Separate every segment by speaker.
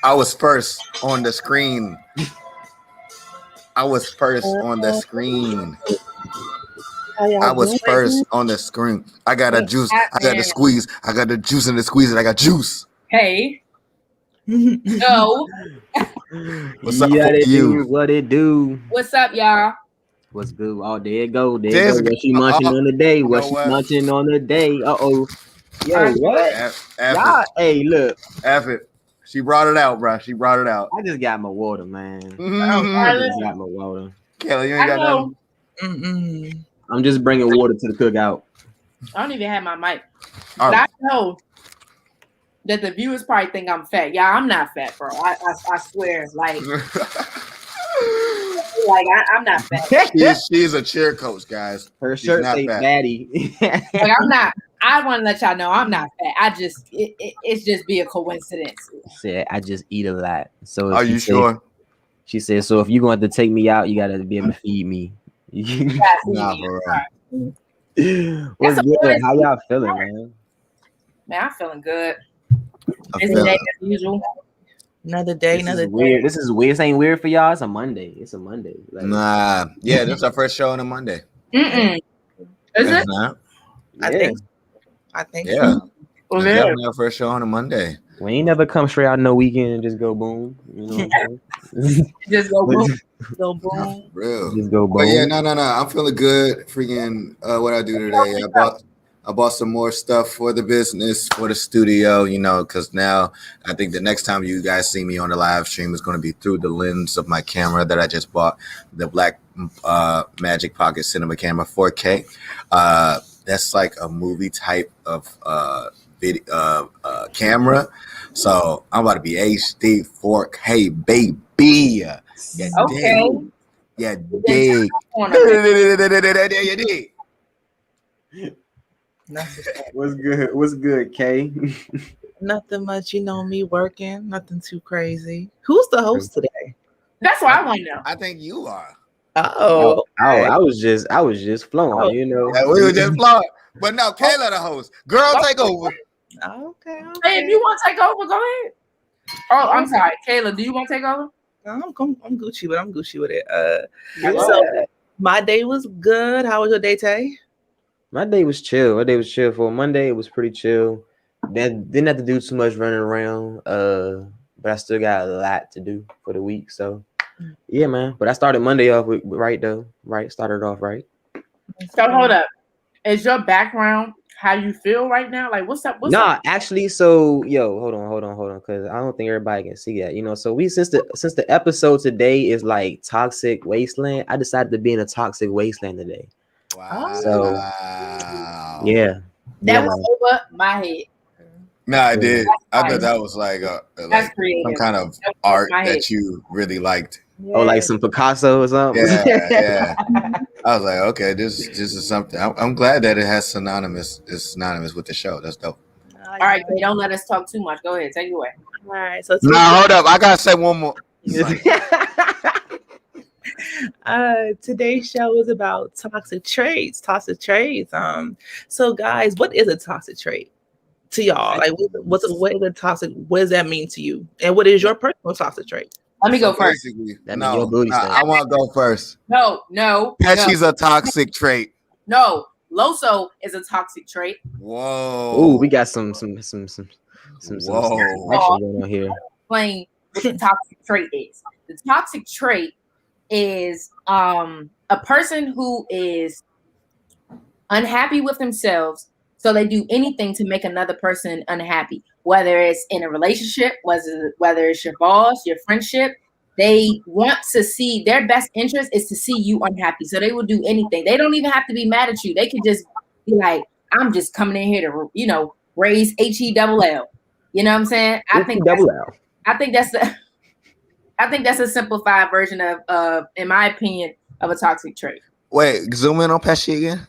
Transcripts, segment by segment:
Speaker 1: I was first on the screen. I was first on the screen.
Speaker 2: How y'all
Speaker 1: I was
Speaker 2: doing?
Speaker 1: first on the screen. I got a
Speaker 3: What's
Speaker 1: juice. I got the
Speaker 3: happening?
Speaker 1: squeeze. I got the juice in the squeeze, and I got juice.
Speaker 3: Hey, no.
Speaker 1: What's up
Speaker 4: Yeah,
Speaker 1: for
Speaker 4: they
Speaker 1: you?
Speaker 4: do what it do.
Speaker 3: What's up, y'all?
Speaker 4: What's good? Oh, there it go. There it
Speaker 1: There's
Speaker 4: go. What she munching on the day?
Speaker 1: you
Speaker 4: What
Speaker 1: know
Speaker 4: she
Speaker 1: what?
Speaker 4: munching on the day? Uh-oh. Yo,
Speaker 3: Alright.
Speaker 4: what?
Speaker 1: F
Speaker 4: Y'all,
Speaker 1: it.
Speaker 4: hey, look.
Speaker 1: F it. She brought it out, bro. She brought it out.
Speaker 4: I just got my water, man. I
Speaker 1: Mhm.
Speaker 4: just got my water.
Speaker 1: Kelly, you
Speaker 3: I
Speaker 1: ain't got
Speaker 3: know.
Speaker 1: nothing.
Speaker 4: I'm just bringing water to the cookout.
Speaker 3: I don't even have my mic,
Speaker 1: All
Speaker 3: but
Speaker 1: right.
Speaker 3: I know that the viewers probably think I'm fat. Yeah, I'm not fat, bro. I swear, like I'm not fat.
Speaker 1: She's a cheer coach, guys.
Speaker 4: Her
Speaker 1: She's
Speaker 4: shirt
Speaker 1: not
Speaker 4: say
Speaker 1: fat.
Speaker 4: fatty.
Speaker 3: Like I'm not. I want to let y'all know I'm not fat. I just it's just be a coincidence.
Speaker 4: Said I just eat a lot. So
Speaker 1: Are you sure?
Speaker 4: She said, so if you're going to take me out, you gotta be able to feed me.
Speaker 1: Nah, for real.
Speaker 4: What's
Speaker 3: That's a
Speaker 4: good?
Speaker 3: boy.
Speaker 4: How y'all feeling, man?
Speaker 3: Man, I'm feeling good.
Speaker 1: I
Speaker 3: Busy
Speaker 1: feel
Speaker 3: day
Speaker 1: it.
Speaker 3: as usual.
Speaker 2: Another day,
Speaker 4: This
Speaker 2: another
Speaker 4: is weird.
Speaker 2: day.
Speaker 4: This is weird. This ain't weird for y'all. It's a Monday. It's a Monday. Like,
Speaker 1: Nah. Yeah, this is our first show on a Monday.
Speaker 3: Mm-mm. Is it?
Speaker 1: Nah.
Speaker 4: yeah.
Speaker 2: I think
Speaker 1: Yeah.
Speaker 2: so.
Speaker 1: It's
Speaker 3: Okay.
Speaker 1: definitely our first show on a Monday.
Speaker 4: We ain't never come straight out no weekend and just go boom. You know what I'm saying?
Speaker 3: Just go boom.
Speaker 2: Go boom.
Speaker 1: Real.
Speaker 4: Just go boom.
Speaker 1: But yeah, no. I'm feeling good. Freaking what I do today. I bought some more stuff for the business, for the studio, you know, because now I think the next time you guys see me on the live stream is going to be through the lens of my camera that I just bought, the Black Magic Pocket Cinema Camera 4K. That's like a movie type of video camera. So I'm about to be HD 4K, baby. Yeah,
Speaker 3: Okay.
Speaker 1: yeah, dig. You dig.
Speaker 4: What's good? What's good, Kay?
Speaker 2: Nothing much, you know, me working, nothing too crazy. Who's the host today?
Speaker 3: That's what I want to know.
Speaker 1: I think you are.
Speaker 2: Oh,
Speaker 4: I was just flowing, you know.
Speaker 1: Yeah, we were just flowing. But no, Kayla the host. Girl, take over.
Speaker 2: okay.
Speaker 3: Hey, if you want to take over, go ahead. Oh, I'm sorry, Kayla. Do you want to take over?
Speaker 2: I'm Gucci, but I'm Gucci with it.
Speaker 4: Yeah.
Speaker 2: So my day was good. How was your day, Tay?
Speaker 4: My day was chill. For Monday. It was pretty chill. Then didn't have to do too much running around. But I still got a lot to do for the week. So yeah, man. But I started Monday off with right though. Right, started off right.
Speaker 3: So hold up. Is your background how you feel right now? Like what's up?
Speaker 4: Actually, so yo, hold on, because I don't think everybody can see that. You know, so since the episode today is like Toxic Wasteland, I decided to be in a Toxic Wasteland today.
Speaker 1: Wow.
Speaker 4: So yeah.
Speaker 3: That was over my head.
Speaker 1: No, I did. I
Speaker 3: That's
Speaker 1: thought that was like
Speaker 3: That's creative.
Speaker 1: some kind of
Speaker 3: That was
Speaker 1: art
Speaker 3: my head.
Speaker 1: that you really liked.
Speaker 4: Oh, like some Picasso or something.
Speaker 1: Yeah. I was like, okay, this is something. I'm glad that it has synonymous with the show. That's dope.
Speaker 3: All right, Kay, don't let us talk too much. Go ahead, take it away.
Speaker 2: All right. So
Speaker 1: Nah, hold up. I gotta say one more.
Speaker 2: Today's show is about toxic traits. So guys, what is a toxic trait to y'all? Like, what is a toxic? What does that mean to you? And what is your personal toxic trait?
Speaker 3: Let me go first.
Speaker 4: That mean your booty stank.
Speaker 1: I want to go first.
Speaker 3: No.
Speaker 1: Pesci's a toxic trait.
Speaker 3: No, Loso is a toxic trait.
Speaker 1: Whoa.
Speaker 4: Ooh, we got some
Speaker 1: Whoa.
Speaker 4: action going on here.
Speaker 3: Explain what the toxic trait is. The toxic trait is a person who is unhappy with themselves, so they do anything to make another person unhappy, whether it's in a relationship, whether it's your boss, your friendship. They want to see, their best interest is to see you unhappy, so they will do anything. They don't even have to be mad at you. They could just be like, I'm just coming in here to, you know, raise HELL. You know what I'm saying? I think that's a simplified version of in my opinion, of a toxic trait.
Speaker 1: Wait, zoom in on Pesci again.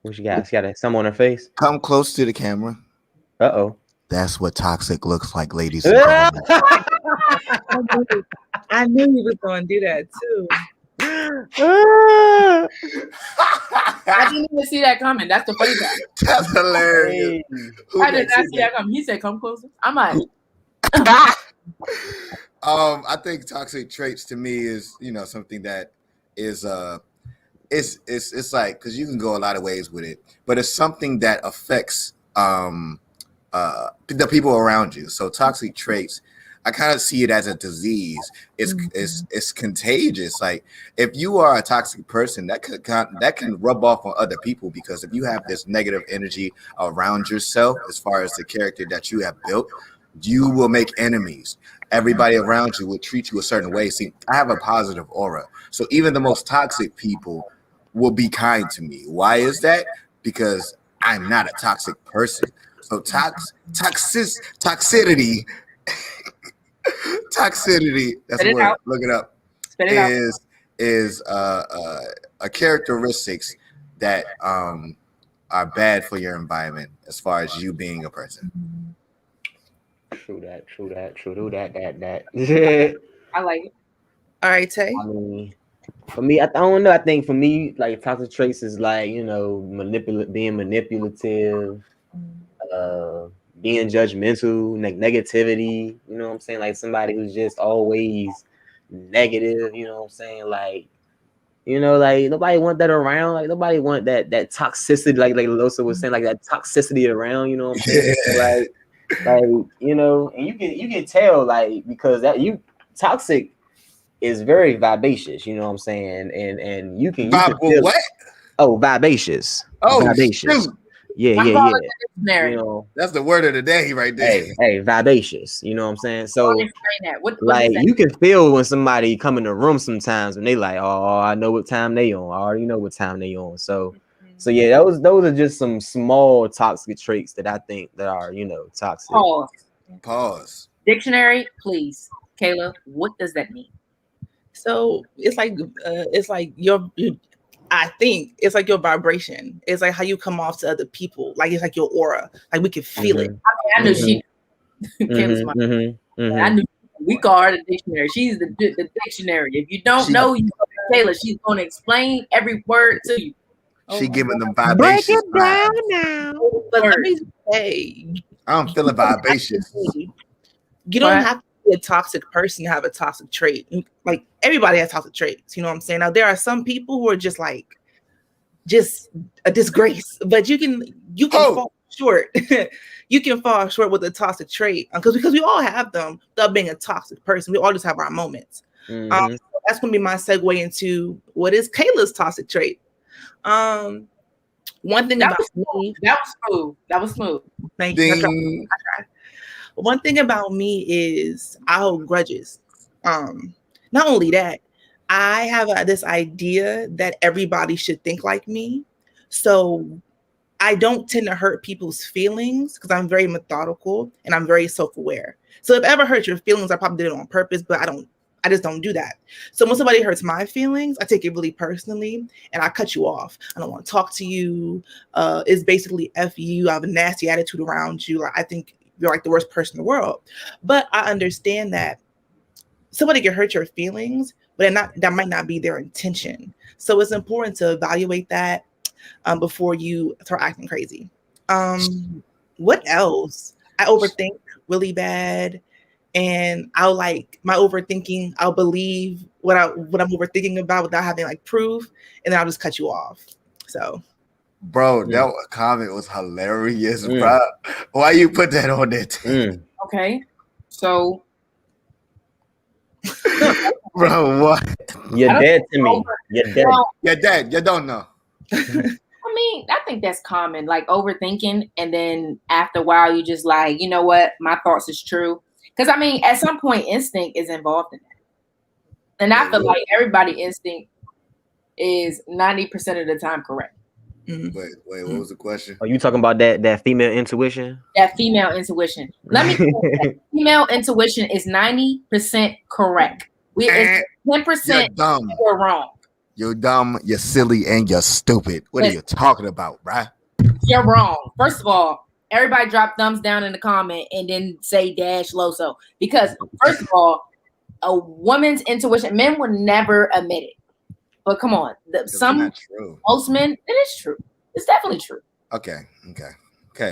Speaker 4: What she got? She got some on her face.
Speaker 1: Come close to the camera.
Speaker 4: Uh-oh.
Speaker 1: That's what toxic looks like, ladies and gentlemen.
Speaker 2: I knew he was going to do that too.
Speaker 3: I didn't even see that coming. That's the funny part.
Speaker 1: That's hilarious.
Speaker 3: I did not see that coming. He said, "Come closer." I'm like,
Speaker 1: I think toxic traits to me is something that is it's like, because you can go a lot of ways with it, but it's something that affects the people around you. So toxic traits, I kind of see it as a disease. It's contagious. Like if you are a toxic person, that can rub off on other people, because if you have this negative energy around yourself, as far as the character that you have built, you will make enemies. Everybody around you will treat you a certain way. See, I have a positive aura, so even the most toxic people will be kind to me. Why is that? Because I'm not a toxic person. So toxicity, toxicity. That's a word. Look it up. Is a characteristics that are bad for your environment as far as you being a person.
Speaker 4: True that.
Speaker 3: I like it.
Speaker 2: All right, Tay.
Speaker 4: I mean, for me, I don't know. I think for me, like toxic traits is like, being manipulative, being judgmental, negativity. You know what I'm saying? Like somebody who's just always negative. You know what I'm saying? Like, like nobody want that around. Like nobody want that toxicity. Like Losa was saying, like that toxicity around. You know what I'm saying?
Speaker 1: Yeah.
Speaker 4: Like and you can tell, like, because that toxic is very vivacious, you know what I'm saying? And you can feel
Speaker 1: what?
Speaker 4: Oh, vivacious.
Speaker 1: Oh,
Speaker 4: vivacious.
Speaker 1: Shoot.
Speaker 4: Yeah.
Speaker 1: That's the word of the day right there.
Speaker 4: Hey, vivacious. You know what I'm saying? So
Speaker 3: explain that. What
Speaker 4: like you can feel when somebody come in the room sometimes when they like, oh, I know what time they on. I already know what time they on. So yeah, those are just some small toxic traits that I think that are, toxic.
Speaker 1: Pause.
Speaker 3: Dictionary, please. Kayla, what does that mean?
Speaker 2: So it's like I think it's like your vibration. It's like how you come off to other people. Like it's like your aura. Like we can feel it.
Speaker 3: I knew she. Kayla's my. I knew we call her the dictionary. She's the dictionary. If you don't know, Kayla, she's going to explain every word to you.
Speaker 1: She giving them vibrations.
Speaker 4: Break it down now.
Speaker 2: But let me say,
Speaker 1: I'm feeling vibrations.
Speaker 2: You don't have to be a toxic person to have a toxic trait. Like everybody has toxic traits. You know what I'm saying? Now there are some people who are just a disgrace, but you can fall short. You can fall short with a toxic trait because we all have them without being a toxic person. We all just have our moments. So that's gonna be my segue into what is Kayla's toxic trait. One thing about me,
Speaker 3: that was smooth.
Speaker 2: Thank you. I tried. One thing about me is I hold grudges. Not only that, I have this idea that everybody should think like me. So I don't tend to hurt people's feelings because I'm very methodical and I'm very self-aware. So if I ever hurt your feelings, I probably did it on purpose, but I just don't do that. So when somebody hurts my feelings, I take it really personally and I cut you off. I don't want to talk to you. It's basically F you. I have a nasty attitude around you. Like, I think you're like the worst person in the world. But I understand that somebody can hurt your feelings, but that might not be their intention. So it's important to evaluate that before you start acting crazy. What else? I overthink really bad. And I'll like my overthinking, I'll believe what I'm overthinking about without having like proof, and then I'll just cut you off. So
Speaker 1: bro, that comment was hilarious, bro. Why you put that on there?
Speaker 3: Okay. So
Speaker 1: bro, what?
Speaker 4: You're dead to me. You're dead.
Speaker 1: You're dead. You don't know.
Speaker 3: I mean, I think that's common, like overthinking, and then after a while, you just like, you know what, my thoughts is true. Because I mean, at some point, instinct is involved in that, and I feel like everybody's instinct is 90% of the time correct.
Speaker 1: Wait, what was the question?
Speaker 4: Are you talking about that female intuition?
Speaker 3: That female intuition. Let me that female intuition is 90% correct. It's 10% you're wrong.
Speaker 1: You're dumb, you're silly, and you're stupid. What are you talking about, bruh?
Speaker 3: You're wrong. First of all, everybody drop thumbs down in the comment and then say dash Loso. Because first of all, a woman's intuition, men would never admit it. But come on, most men, it is true. It's definitely true.
Speaker 1: Okay,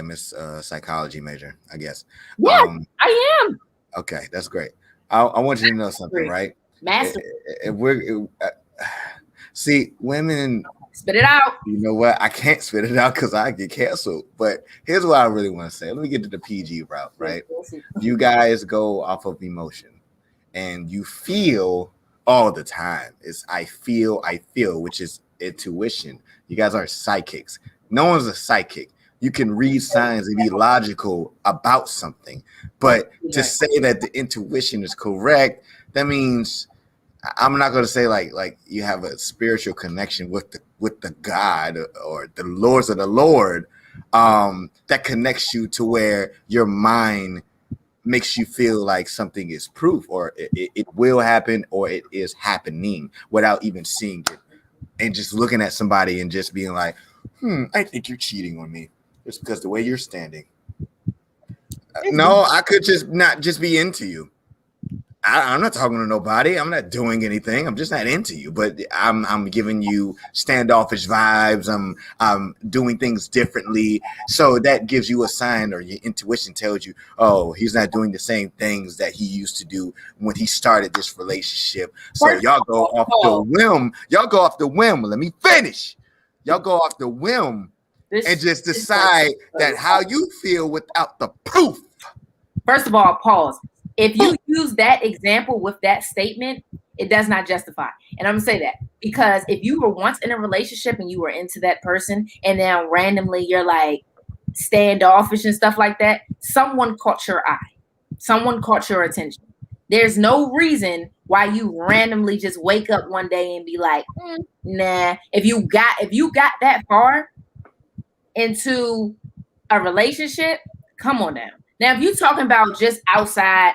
Speaker 1: Miss Psychology major, I guess.
Speaker 3: Yeah, I am.
Speaker 1: Okay, that's great. I want you to know something, right?
Speaker 3: Master,
Speaker 1: If we're see, women,
Speaker 3: spit it out.
Speaker 1: you know what? I can't spit it out because I get canceled. But here's what I really want to say. Let me get to the PG route, right? You guys go off of emotion and you feel all the time. It's I feel, which is intuition. You guys aren't psychics. No one's a psychic. You can read signs and be logical about something. But to say that the intuition is correct, that means I'm not going to say like you have a spiritual connection with the God or the Lords of the Lord that connects you to where your mind makes you feel like something is proof or it will happen or it is happening without even seeing it and just looking at somebody and just being like, I think you're cheating on me. It's because the way you're standing. No, I could just not just be into you. I'm not talking to nobody. I'm not doing anything. I'm just not into you. But I'm giving you standoffish vibes. I'm doing things differently. So that gives you a sign, or your intuition tells you, oh, he's not doing the same things that he used to do when he started this relationship. So y'all go off the whim. Y'all go off the whim. Let me finish. Y'all go off the whim and just decide that how you feel without the proof.
Speaker 3: First of all, pause. If you use that example with that statement, it does not justify. And I'm gonna say that because if you were once in a relationship and you were into that person and now randomly you're like standoffish and stuff like that, someone caught your eye. Someone caught your attention. There's no reason why you randomly just wake up one day and be like, nah. If you got that far into a relationship, come on down. Now, if you're talking about just outside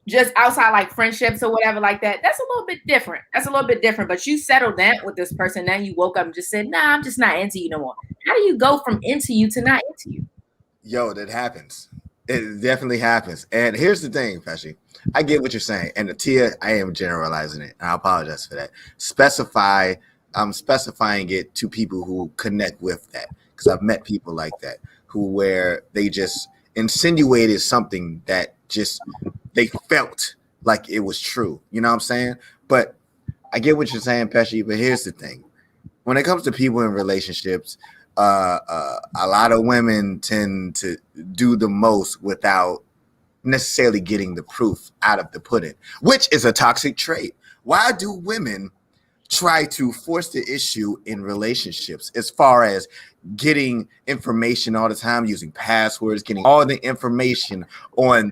Speaker 3: like friendships or whatever like that, that's a little bit different. But you settled down with this person. Now you woke up and just said, nah, I'm just not into you no more. How do you go from into you to not into you?
Speaker 1: Yo, that happens. It definitely happens. And here's the thing, Pesci. I get what you're saying. And Tia, I am generalizing it. And I apologize for that. I'm specifying it to people who connect with that. Because I've met people like that. Where they just insinuated something that just they felt like it was true. You know what I'm saying? But I get what you're saying, Pesci. But here's the thing: when it comes to people in relationships, a lot of women tend to do the most without necessarily getting the proof out of the pudding, which is a toxic trait. Why do women try to force the issue in relationships as far as getting information all the time, using passwords, getting all the information on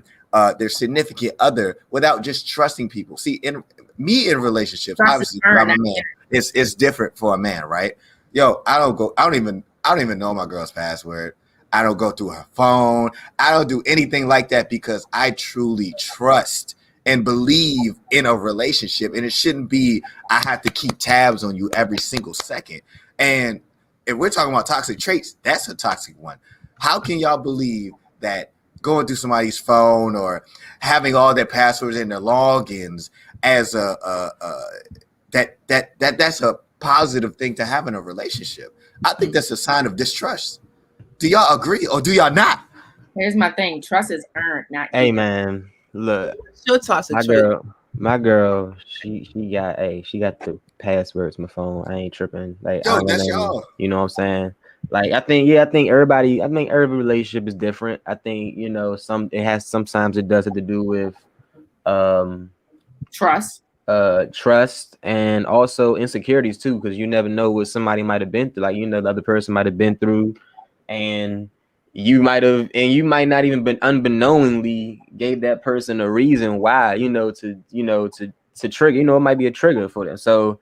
Speaker 1: their significant other without just trusting people? See, in relationships, obviously, I'm a man. It's different for a man, right? Yo, I don't even know my girl's password. I don't go through her phone. I don't do anything like that because I truly trust and believe in a relationship, and it shouldn't be I have to keep tabs on you every single second. And if we're talking about toxic traits, that's a toxic one. How can y'all believe that going through somebody's phone or having all their passwords and their logins as that's a positive thing to have in a relationship? I think that's a sign of distrust. Do y'all agree or do y'all not?
Speaker 3: Here's my thing: trust is earned, not
Speaker 4: Hey
Speaker 3: given.
Speaker 4: Man, look,
Speaker 2: Your toxic trait.
Speaker 4: my girl, she got the passwords to my phone. I ain't tripping. Like,
Speaker 1: Yo, that's y'all.
Speaker 4: You know what I'm saying? Like, I think every relationship is different. I think, sometimes it does have to do with
Speaker 3: trust
Speaker 4: and also insecurities too, because you never know what somebody might have been through. Like, the other person might have been through, and you might not even been unbeknowingly gave that person a reason why, to trigger, it might be a trigger for them. So,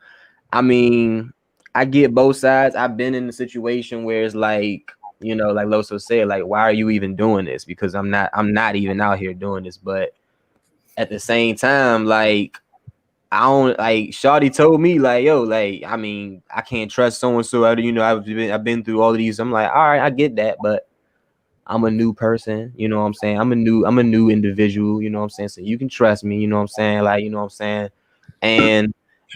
Speaker 4: I mean, I get both sides. I've been in a situation where it's like, like Loso said, like, why are you even doing this? Because I'm not even out here doing this. But at the same time, like, I don't, like, Shawty told me, like, yo, like, I mean, I can't trust so and so. I've been through all of these. I'm like, all right, I get that, but I'm a new person, you know what I'm saying? I'm a new individual, you know what I'm saying? So you can trust me, you know what I'm saying? Like, you know what I'm saying? And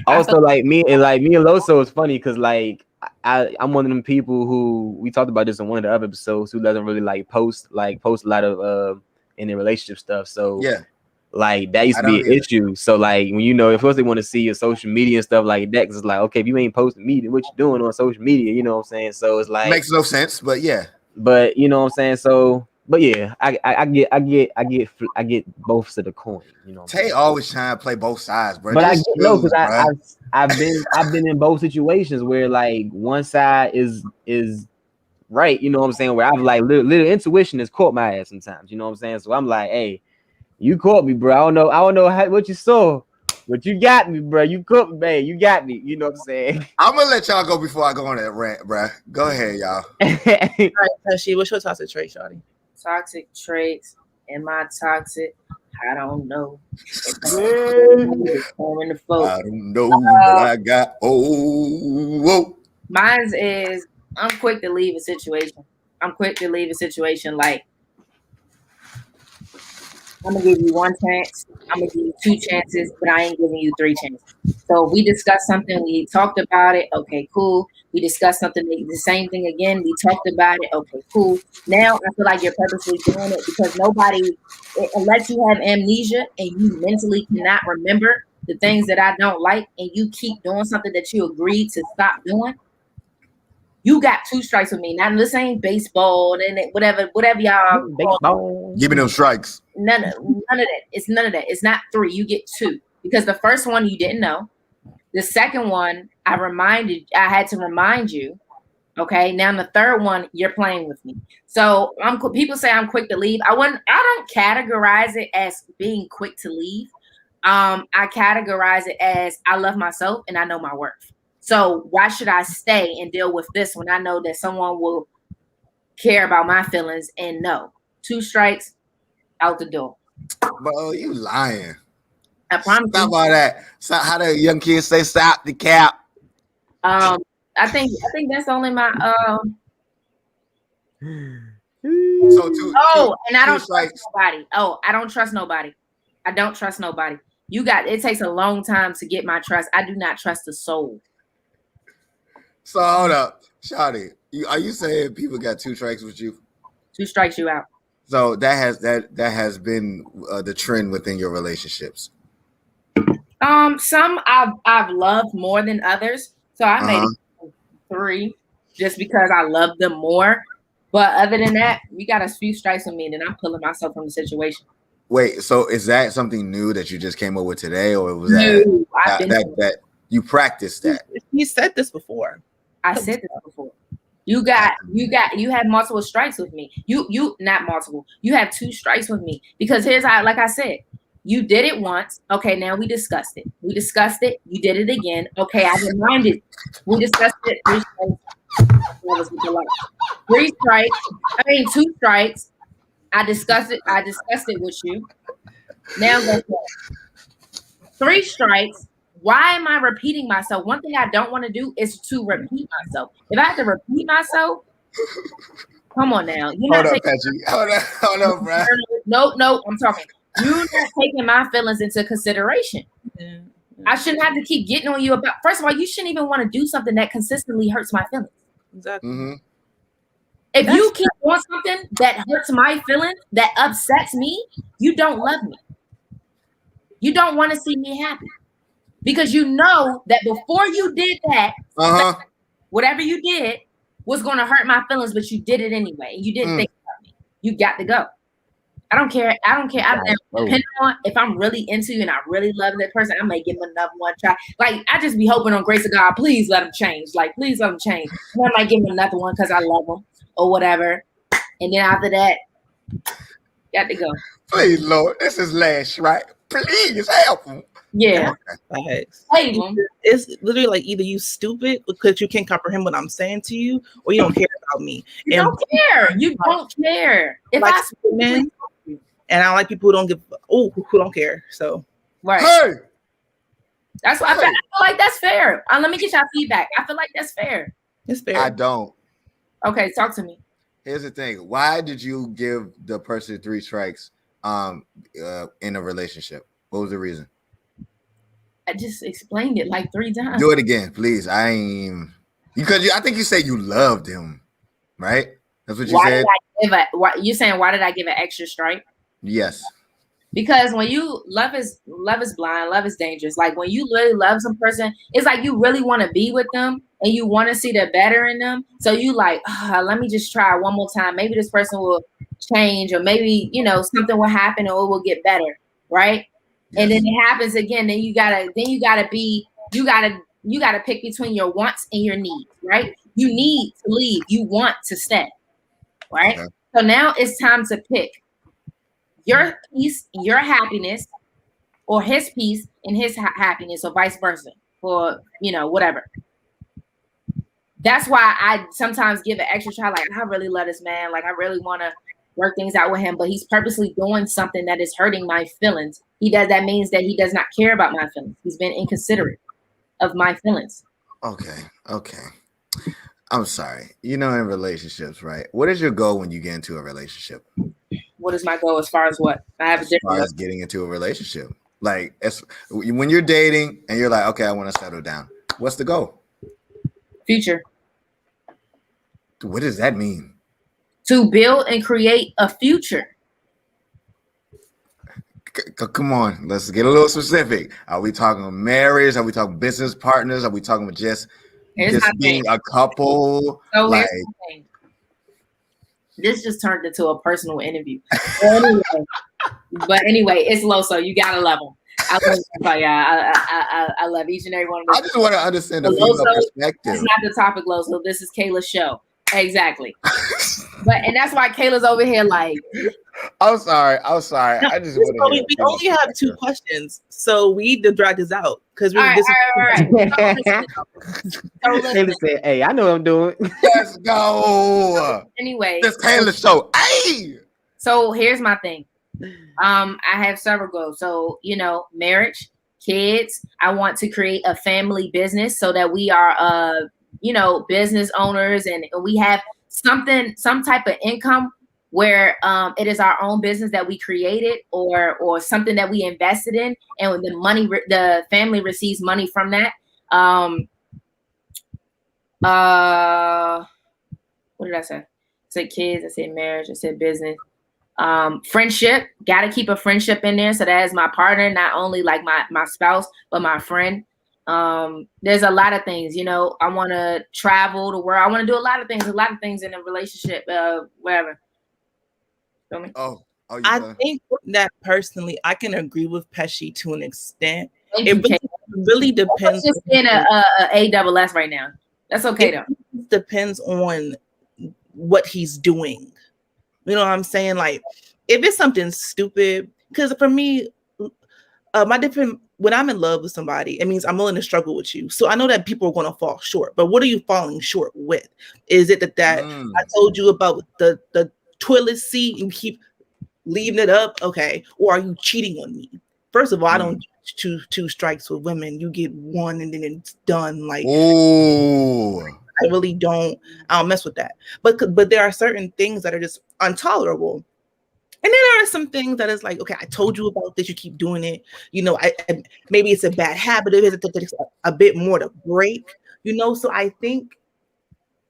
Speaker 4: also, like, me and Loso is funny because, like, I'm one of them people who, we talked about this in one of the other episodes, who doesn't really like post a lot of in the relationship stuff. So
Speaker 1: Yeah.
Speaker 4: like that used
Speaker 1: I
Speaker 4: to be
Speaker 1: don't
Speaker 4: an
Speaker 1: either.
Speaker 4: issue. So like when if they want to see your social media and stuff like that, cause it's like, okay, if you ain't posting me, then what you doing on social media? You know what I'm saying? So it's like
Speaker 1: Makes no sense, but yeah.
Speaker 4: but you know what I'm saying? So but yeah, I get both sides of the coin, you know what I'm
Speaker 1: Tay
Speaker 4: saying?
Speaker 1: always trying to play both sides, bro.
Speaker 4: But I
Speaker 1: Just
Speaker 4: get no, because
Speaker 1: choose, bro.
Speaker 4: I've been in both situations where like one side is right, you know what I'm saying? Where I've like little intuition has caught my ass sometimes, you know what I'm saying? So I'm like, hey, you caught me, bro. I don't know what you saw, but you got me, bro. You caught me, man. You got me. You know what I'm saying?
Speaker 1: I'm gonna let y'all go before I go on that rant, bro. Go ahead, y'all.
Speaker 2: All right, Tashi, what's your toxic trait, shawty?
Speaker 3: Toxic traits. Am I toxic? I don't know. The folk.
Speaker 1: I don't know, but I got whoa.
Speaker 3: Mine's is I'm quick to leave a situation. I'm quick to leave a situation like I'm gonna give you one chance, I'm gonna give you two chances, but I ain't giving you three chances. So we discussed something, we talked about it, okay, cool. We discussed something, the same thing again, we talked about it, okay, cool. Now I feel like you're purposely doing it because nobody, unless you have amnesia and you mentally cannot remember the things that I don't like, and you keep doing something that you agreed to stop doing, you got two strikes with me. Now this ain't baseball and whatever y'all
Speaker 4: baseball.
Speaker 1: Give me them strikes.
Speaker 3: None of that. It's none of that. It's not three. You get two because the first one you didn't know. The second one I had to remind you. Okay. Now the third one you're playing with me. So people say I'm quick to leave. I don't categorize it as being quick to leave. I categorize it as I love myself and I know my worth. So why should I stay and deal with this when I know that someone will care about my feelings and no? Two strikes, out the door.
Speaker 1: Bro, you lying.
Speaker 3: I promise
Speaker 1: Stop
Speaker 3: you.
Speaker 1: all that. Stop how the young kids say stop the cap.
Speaker 3: I think that's only my
Speaker 1: So
Speaker 3: and I don't trust nobody. I don't trust nobody. I don't trust nobody. It takes a long time to get my trust. I do not trust a soul.
Speaker 1: So hold up, Shawty. Are you saying people got two strikes with you?
Speaker 3: Two strikes you out.
Speaker 1: So that has been the trend within your relationships.
Speaker 3: Some I've loved more than others. So I made three just because I love them more. But other than that, you got a few strikes with me, and then I'm pulling myself from the situation.
Speaker 1: Wait, so is that something new that you just came up with today, or was
Speaker 3: No,
Speaker 1: that you practiced that?
Speaker 2: You said this before.
Speaker 3: I said this before. You have multiple strikes with me. You not multiple. You have two strikes with me because here's how. Like I said, you did it once. Okay, now we discussed it. You did it again. Okay, I reminded. We discussed it. Two strikes. I discussed it. With you. Now that's three strikes. Why am I repeating myself? One thing I don't want to do is to repeat myself. If I have to repeat myself, come on now.
Speaker 1: Hold up, Patrick. Hold up, bro.
Speaker 3: No, I'm talking. You're not taking my feelings into consideration. Mm-hmm. I shouldn't have to keep getting on you about. First of all, you shouldn't even want to do something that consistently hurts my feelings.
Speaker 2: Exactly.
Speaker 1: Mm-hmm.
Speaker 3: If you keep doing something that hurts my feelings, that upsets me, you don't love me. You don't want to see me happy. Because you know that before you did that, whatever you did was going to hurt my feelings, but you did it anyway. And you didn't think about me. You got to go. I don't care. Depending on if I'm really into you and I really love that person, I may give him another one try. Like, I just be hoping on grace of God, please let him change. Like, please let him change. And I might give him another one because I love him or whatever. And then after that, got to go.
Speaker 1: Please, Lord, this is last, right? Please help him.
Speaker 3: Yeah.
Speaker 2: It's literally like either you stupid because you can't comprehend what I'm saying to you, or you don't care about me.
Speaker 3: You don't care. If
Speaker 2: like
Speaker 3: and
Speaker 2: I don't like people who don't care. So
Speaker 3: right.
Speaker 1: Hey.
Speaker 3: That's why I feel like that's fair. Let me get y'all feedback. I feel like that's fair.
Speaker 2: It's fair.
Speaker 1: I don't.
Speaker 3: Okay, talk to me.
Speaker 1: Here's the thing. Why did you give the person three strikes in a relationship? What was the reason?
Speaker 3: I just explained it like 3 times.
Speaker 1: Do it again, please. I think you said you loved him, right? That's what you said.
Speaker 3: Why you're saying why did I give an extra strike?
Speaker 1: Yes.
Speaker 3: Because when you love is blind, love is dangerous. Like when you really love some person, it's like you really want to be with them and you want to see the better in them. So you like, let me just try one more time. Maybe this person will change, or maybe something will happen, or it will get better, right?
Speaker 1: Yes.
Speaker 3: And then it happens again. Then you gotta pick between your wants and your needs, right? You need to leave. You want to stay, right?
Speaker 1: Okay.
Speaker 3: So now it's time to pick your peace, your happiness, or his peace and his happiness, or vice versa, or whatever. That's why I sometimes give an extra try. Like, I really love this man. Like, I really want to work things out with him, but he's purposely doing something that is hurting my feelings. That means that he does not care about my feelings. He's been inconsiderate of my feelings.
Speaker 1: Okay. I'm sorry. In relationships, right? What is your goal when you get into a relationship?
Speaker 3: What is my goal as far as what? I have a different.
Speaker 1: As far as getting into a relationship, like when you're dating and you're like, okay, I want to settle down. What's the goal?
Speaker 3: Future.
Speaker 1: What does that mean?
Speaker 3: To build and create a future.
Speaker 1: Come on, let's get a little specific. Are we talking marriage? Are we talking business partners? Are we talking just being a couple?
Speaker 3: So here's the thing. This just turned into a personal interview. But anyway, it's Loso. You gotta love him. I love each and every one of them.
Speaker 1: I just want to understand the female perspective.
Speaker 3: That's not the topic, Loso. This is Kayla's show. Exactly. And that's why Kayla's over here like.
Speaker 1: I'm sorry.
Speaker 2: No,
Speaker 1: I just want
Speaker 2: we only have 2 questions, so we need to drag this out because we.
Speaker 3: All right.
Speaker 4: Kayla said, "Hey, I know what I'm doing."
Speaker 1: Let's go.
Speaker 3: Anyway,
Speaker 1: this Kayla show. Hey.
Speaker 3: So here's my thing. I have several goals. So marriage, kids. I want to create a family business so that we are business owners and we have some type of income where it is our own business that we created or something that we invested in, and when the family receives money from that. What did I say? I said kids, I said marriage, I said business. Friendship, got to keep a friendship in there. So that is my partner, not only like my spouse, but my friend. There's a lot of things, I want to travel the world. I want to do a lot of things in a relationship, whatever.
Speaker 2: I think that personally, I can agree with Pesci to an extent.
Speaker 3: It
Speaker 2: really depends.
Speaker 3: It's just in a ASS right now. That's okay though.
Speaker 2: It depends on what he's doing. You know what I'm saying? Like, if it's something stupid, because for me, when I'm in love with somebody, it means I'm willing to struggle with you. So I know that people are going to fall short. But what are you falling short with? Is it that I told you about the toilet seat and keep leaving it up? Okay. Or are you cheating on me? First of all, I don't choose 2 strikes with women. You get 1 and then it's done. Like, I really don't. I don't mess with that. But there are certain things that are just intolerable. And then there are some things that is like, okay, I told you about this. You keep doing it. Maybe it's a bad habit. It takes a bit more to break. So I think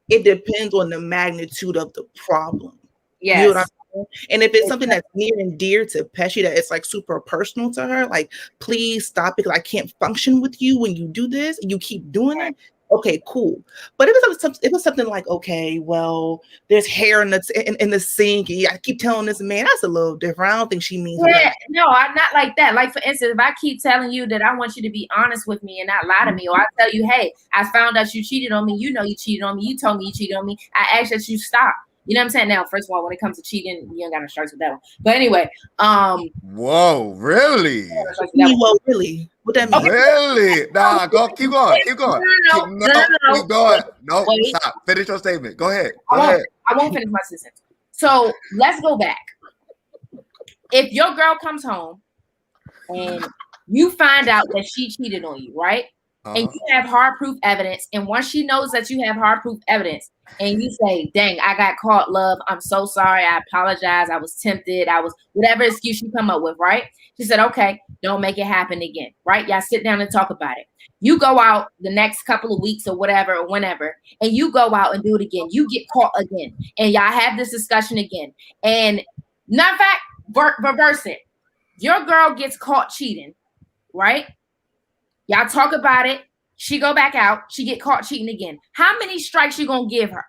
Speaker 2: it depends on the magnitude of the problem.
Speaker 3: Yes.
Speaker 2: You know what I'm saying? And if it's something that's near and dear to Pesci, that it's like super personal to her, like, please stop it because I can't function with you when you do this and you keep doing it. Okay, cool. But if it's something like, okay, well, there's hair in the sink, and I keep telling this man, that's a little different. I don't think she means.
Speaker 3: Yeah, no, I'm not like that. Like, for instance, if I keep telling you that I want you to be honest with me and not lie to me, or I tell you, hey, I found out you cheated on me. You cheated on me. You told me you cheated on me. I ask that you stop. You know what I'm saying? Now, first of all, when it comes to cheating, you ain't got no strikes with that one. But anyway,
Speaker 1: whoa, really?
Speaker 2: Well, really? What that mean?
Speaker 1: Really? Nah, keep going. Keep going. No,
Speaker 3: Wait.
Speaker 1: stop. Finish your statement. Go ahead.
Speaker 3: I won't finish my sentence. So let's go back. If your girl comes home and you find out that she cheated on you, right? And you have hard proof evidence. And once she knows that you have hard proof evidence and you say, dang, I got caught, love. I'm so sorry. I apologize. I was tempted. I was whatever excuse you come up with, right? She said, okay, don't make it happen again, right? Y'all sit down and talk about it. You go out the next couple of weeks or whatever, or whenever, and you go out and do it again. You get caught again. And y'all have this discussion again. And matter of fact, reverse it. Your girl gets caught cheating, right? Y'all talk about it. She go back out. She get caught cheating again. How many strikes you gonna give her?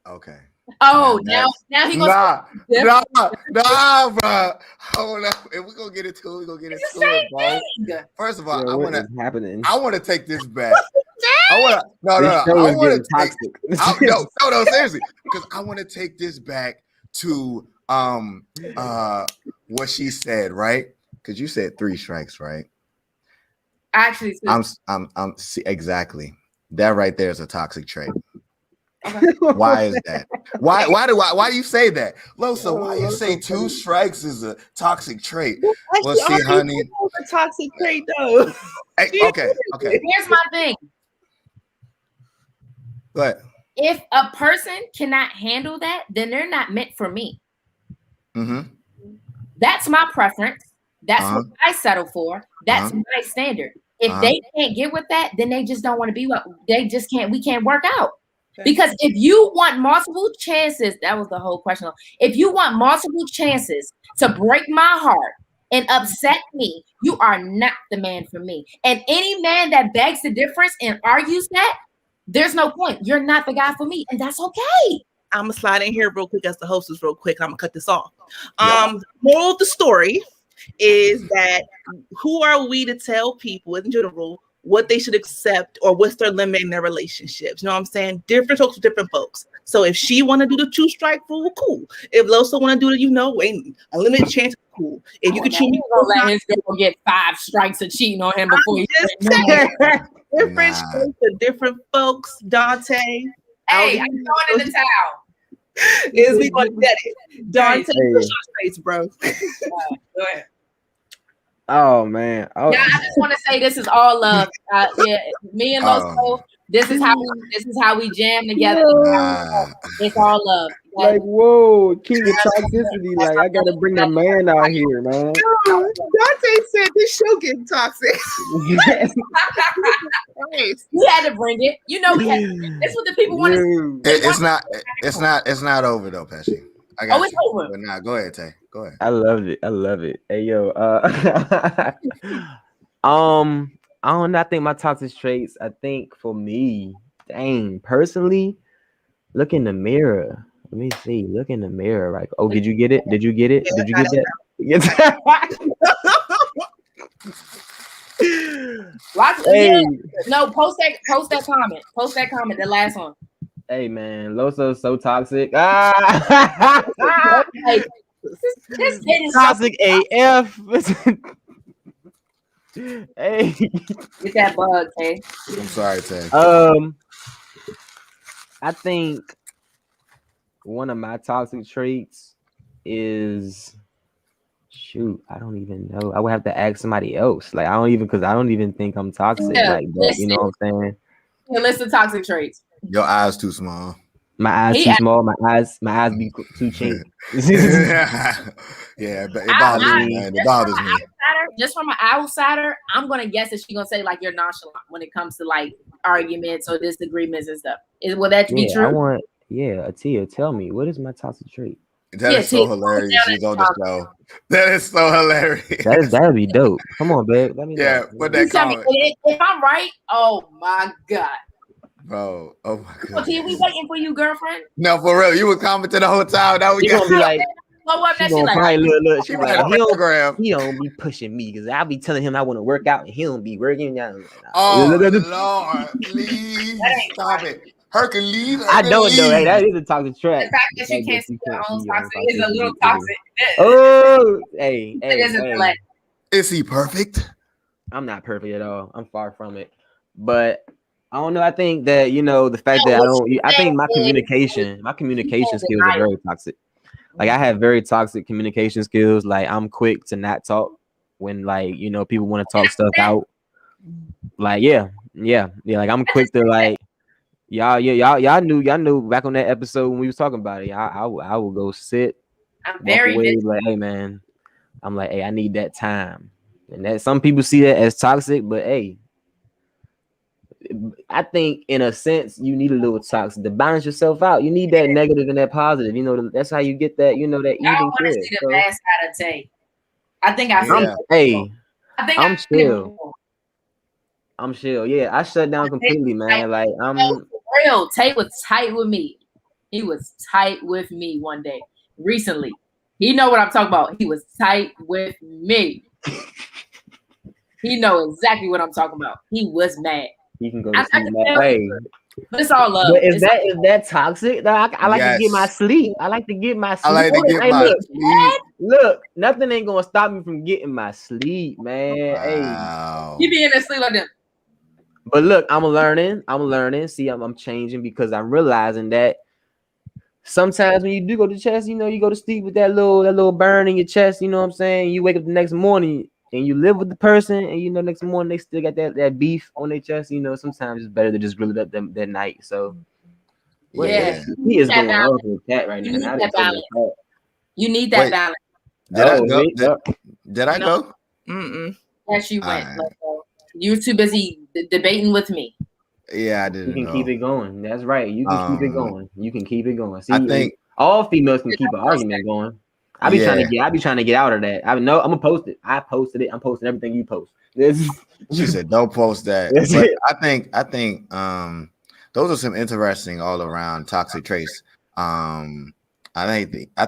Speaker 1: Okay.
Speaker 3: Oh, now he goes.
Speaker 1: Nah, bro. Hold up. If we're gonna get into it, we're gonna get into it, bro. First of all,
Speaker 4: Yo, what is happening?
Speaker 1: I wanna take this back. I seriously, because I want to take this back to what she said, right? Because you said 3 strikes, right?
Speaker 3: Actually,
Speaker 1: exactly. That right there is a toxic trait.
Speaker 3: okay.
Speaker 1: Why is that? Why do you say that, Losa? Why you say 2 strikes is a toxic trait? Well, see, honey,
Speaker 2: a toxic trait though.
Speaker 1: Hey, okay.
Speaker 3: Here's my thing.
Speaker 1: But
Speaker 3: if a person cannot handle that, then they're not meant for me.
Speaker 1: Mm-hmm.
Speaker 3: That's my preference. That's what I settle for. That's my standard. If they can't get with that, then they just don't want to be with. They just can't. We can't work out. Okay. Because if you want multiple chances, that was the whole question. If you want multiple chances to break my heart and upset me, you are not the man for me. And any man that begs the difference and argues that, there's no point. You're not the guy for me, and that's okay.
Speaker 2: I'm gonna slide in here real quick as the hostess real quick. I'm gonna cut this off. Moral of the story is that who are we to tell people in general what they should accept or what's their limit in their relationships? You know what I'm saying? Different folks with different folks. So if she want to do the 2 strike rule, cool. If Losa want to do it, ain't a limited chance, cool. If you could cheat me,
Speaker 3: let his girl get 5 strikes of cheating on him before he
Speaker 2: different strokes for different folks. Dante,
Speaker 3: hey, I'm throwing in the towel.
Speaker 2: Is we gonna get it? Dante, push your face, bro.
Speaker 3: Go ahead.
Speaker 4: Oh man!
Speaker 3: Yeah, I just want to say this is all love. Me and Loso, this is how we jam together. It's all love.
Speaker 4: Like, whoa, king of toxicity. Like, I gotta bring the man out here, man.
Speaker 2: Dante said this show getting toxic.
Speaker 3: We had to bring it. We had to bring it. That's what the people want to see.
Speaker 1: It's not over though, Pesci.
Speaker 3: It's over.
Speaker 1: But nah, go ahead, Tay. Go ahead.
Speaker 4: I love it. Hey yo, I don't know. I think my toxic traits. I think for me, personally, look in the mirror. Let me see. Look in the mirror. Like, oh, did you get it? Did you get it? Did you get that?
Speaker 3: No, post that comment. Post that comment. The last one.
Speaker 4: Hey man, Loso's so toxic.
Speaker 3: This is
Speaker 4: toxic AF. Hey,
Speaker 3: get that bug, Tay.
Speaker 1: I'm sorry, Tay.
Speaker 4: I think one of my toxic traits is I don't even know. I would have to ask somebody else. Like, I don't even think I'm toxic.
Speaker 3: Yeah,
Speaker 4: like that, you know what I'm saying?
Speaker 3: Yeah, list of toxic traits.
Speaker 1: Your eyes too small.
Speaker 4: My eyes too small. My eyes be too chink.
Speaker 1: Yeah, but it bothers me, man. It bothers me.
Speaker 3: Just from an outsider, I'm gonna guess that she's gonna say like you're nonchalant when it comes to like arguments or disagreements and stuff. Will that be true?
Speaker 4: Atia, tell me, what is my toxic trait?
Speaker 1: That is so hilarious. She's on the show. That is so hilarious.
Speaker 4: That'd be dope. Come on, babe. Let me know.
Speaker 1: Put that comment.
Speaker 3: If I'm right, oh my god.
Speaker 1: Bro, oh my god.
Speaker 3: Okay, we waiting for you, girlfriend.
Speaker 1: No, for real. You was commenting the whole time. Now we
Speaker 4: gonna be like,
Speaker 3: she like,
Speaker 4: he don't be pushing me because I'll be telling him I want to work out and he don't be working out.
Speaker 1: Oh Lord, please stop it. Hercules.
Speaker 4: I don't know. Hey, that is a toxic track.
Speaker 3: The fact that she can't see her own toxic is a little toxic.
Speaker 4: Oh, hey.
Speaker 1: Is he perfect?
Speaker 4: I'm not perfect at all. I'm far from it. But I don't know. I think that, the fact that I think my communication skills are very toxic. Like, I have very toxic communication skills. Like, I'm quick to not talk when, like, people want to talk stuff out. Like, yeah. Like, I'm quick to, like, y'all knew back on that episode when we was talking about it. I will go sit.
Speaker 3: I'm very
Speaker 4: away, like, hey man, I'm like, hey, I need that time. And that some people see that as toxic, but hey, I think in a sense you need a little toxic to balance yourself out. You need that negative and that positive. You know, that's how you get that. You know, that
Speaker 3: I
Speaker 4: even
Speaker 3: want to see the bad side of Tay. I think I see.
Speaker 4: Hey,
Speaker 3: I think
Speaker 4: I'm
Speaker 3: I've seen it
Speaker 4: chill.
Speaker 3: before.
Speaker 4: I'm chill. Yeah, I shut down completely, man. Like I'm
Speaker 3: for real. Tay was tight with me. He was tight with me one day recently. He know what I'm talking about. He was tight with me. He know exactly what I'm talking about. He was mad.
Speaker 4: You can go to sleep that way.
Speaker 3: But it's all love.
Speaker 4: But is that toxic? I like to get my sleep. I like to get my sleep.
Speaker 1: I like to get my sleep.
Speaker 4: Look, nothing ain't gonna stop me from getting my sleep, man.
Speaker 1: Wow.
Speaker 3: He be in there sleep like that.
Speaker 4: But look, I'm learning. See, I'm changing because I'm realizing that sometimes when you do go to chest, you know, you go to sleep with that little burn in your chest. You know what I'm saying? You wake up the next morning and you live with the person, and you know next morning they still got that beef on their chest. You know, sometimes it's better to just grill it up that night. So
Speaker 3: yeah,
Speaker 4: he is going on with that right now.
Speaker 3: You need that balance.
Speaker 1: Did I go? Did I go?
Speaker 2: Mm-mm.
Speaker 3: Yes, you went. Right. You were too busy debating with me.
Speaker 1: Yeah, I didn't.
Speaker 4: You can keep it going. That's right. You can keep it going. You can keep it going. See,
Speaker 1: I think
Speaker 4: all females can keep an argument going. I be trying to get out of that. I know I'm gonna post it. I posted it. I'm posting everything you post.
Speaker 1: She said, "Don't post that." But I think those are some interesting all around toxic traits. I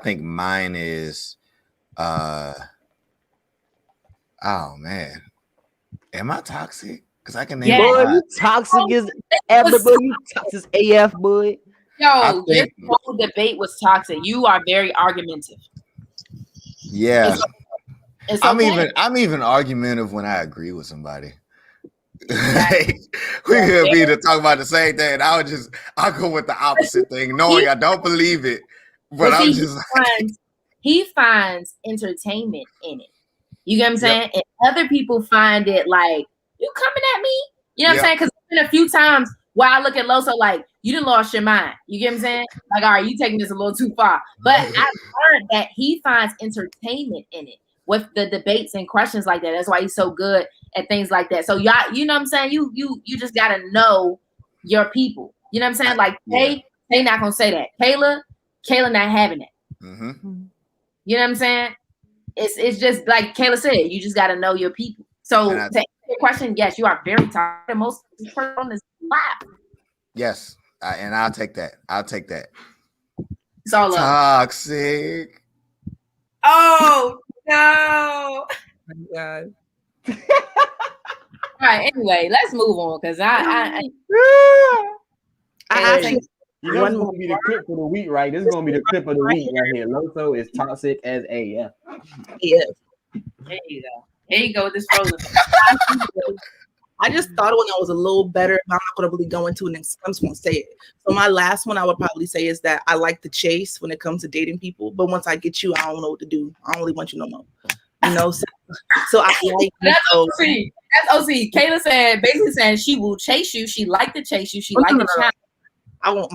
Speaker 1: think mine is oh man, am I toxic? Because I can name
Speaker 4: boy, you toxic as ever, boy. You toxic AF, boy.
Speaker 3: Yo, this whole debate was toxic. You are very argumentative.
Speaker 1: Yeah.
Speaker 3: It's okay.
Speaker 1: I'm even argumentative when I agree with somebody. We could be to talk about the same thing, and I'll go with the opposite thing, knowing I don't believe it. But I'm just
Speaker 3: he finds entertainment in it. You get what I'm saying? And other people find it like, you coming at me? You know what I'm saying? Because there's been a few times where I look at Loso like, you done lost your mind. You get what I'm saying? Like, all right, you taking this a little too far. But I've learned that he finds entertainment in it with the debates and questions like that. That's why he's so good at things like that. So y'all, you know what I'm saying? You just gotta know your people. You know what I'm saying? Like Tay not gonna say that. Kayla not having it.
Speaker 1: Mm-hmm.
Speaker 3: You know what I'm saying? It's just like Kayla said, you just gotta know your people. So to answer your question, yes, you are very toxic. Most person on this live.
Speaker 1: Yes, and I'll take that.
Speaker 3: It's all
Speaker 1: toxic.
Speaker 3: Oh no!
Speaker 2: Oh my God.
Speaker 3: All right. Anyway, let's move on because I
Speaker 2: actually.
Speaker 4: You know, it's gonna be the clip for the week, right? This is gonna be the clip of the week right here. Loso is toxic as AF.
Speaker 3: Yeah. There you go. There you go with this frozen.
Speaker 2: I just thought one that was a little better, but I'm not going to really go into it. And I'm just going to say it. So my last one I would probably say is that I like the chase when it comes to dating people. But once I get you, I don't know what to do. I don't really want you no more. You know, so I like
Speaker 3: that's OC. That's OC. Kayla said, basically saying she will chase you. She like to chase you. She like the challenge.
Speaker 2: I won't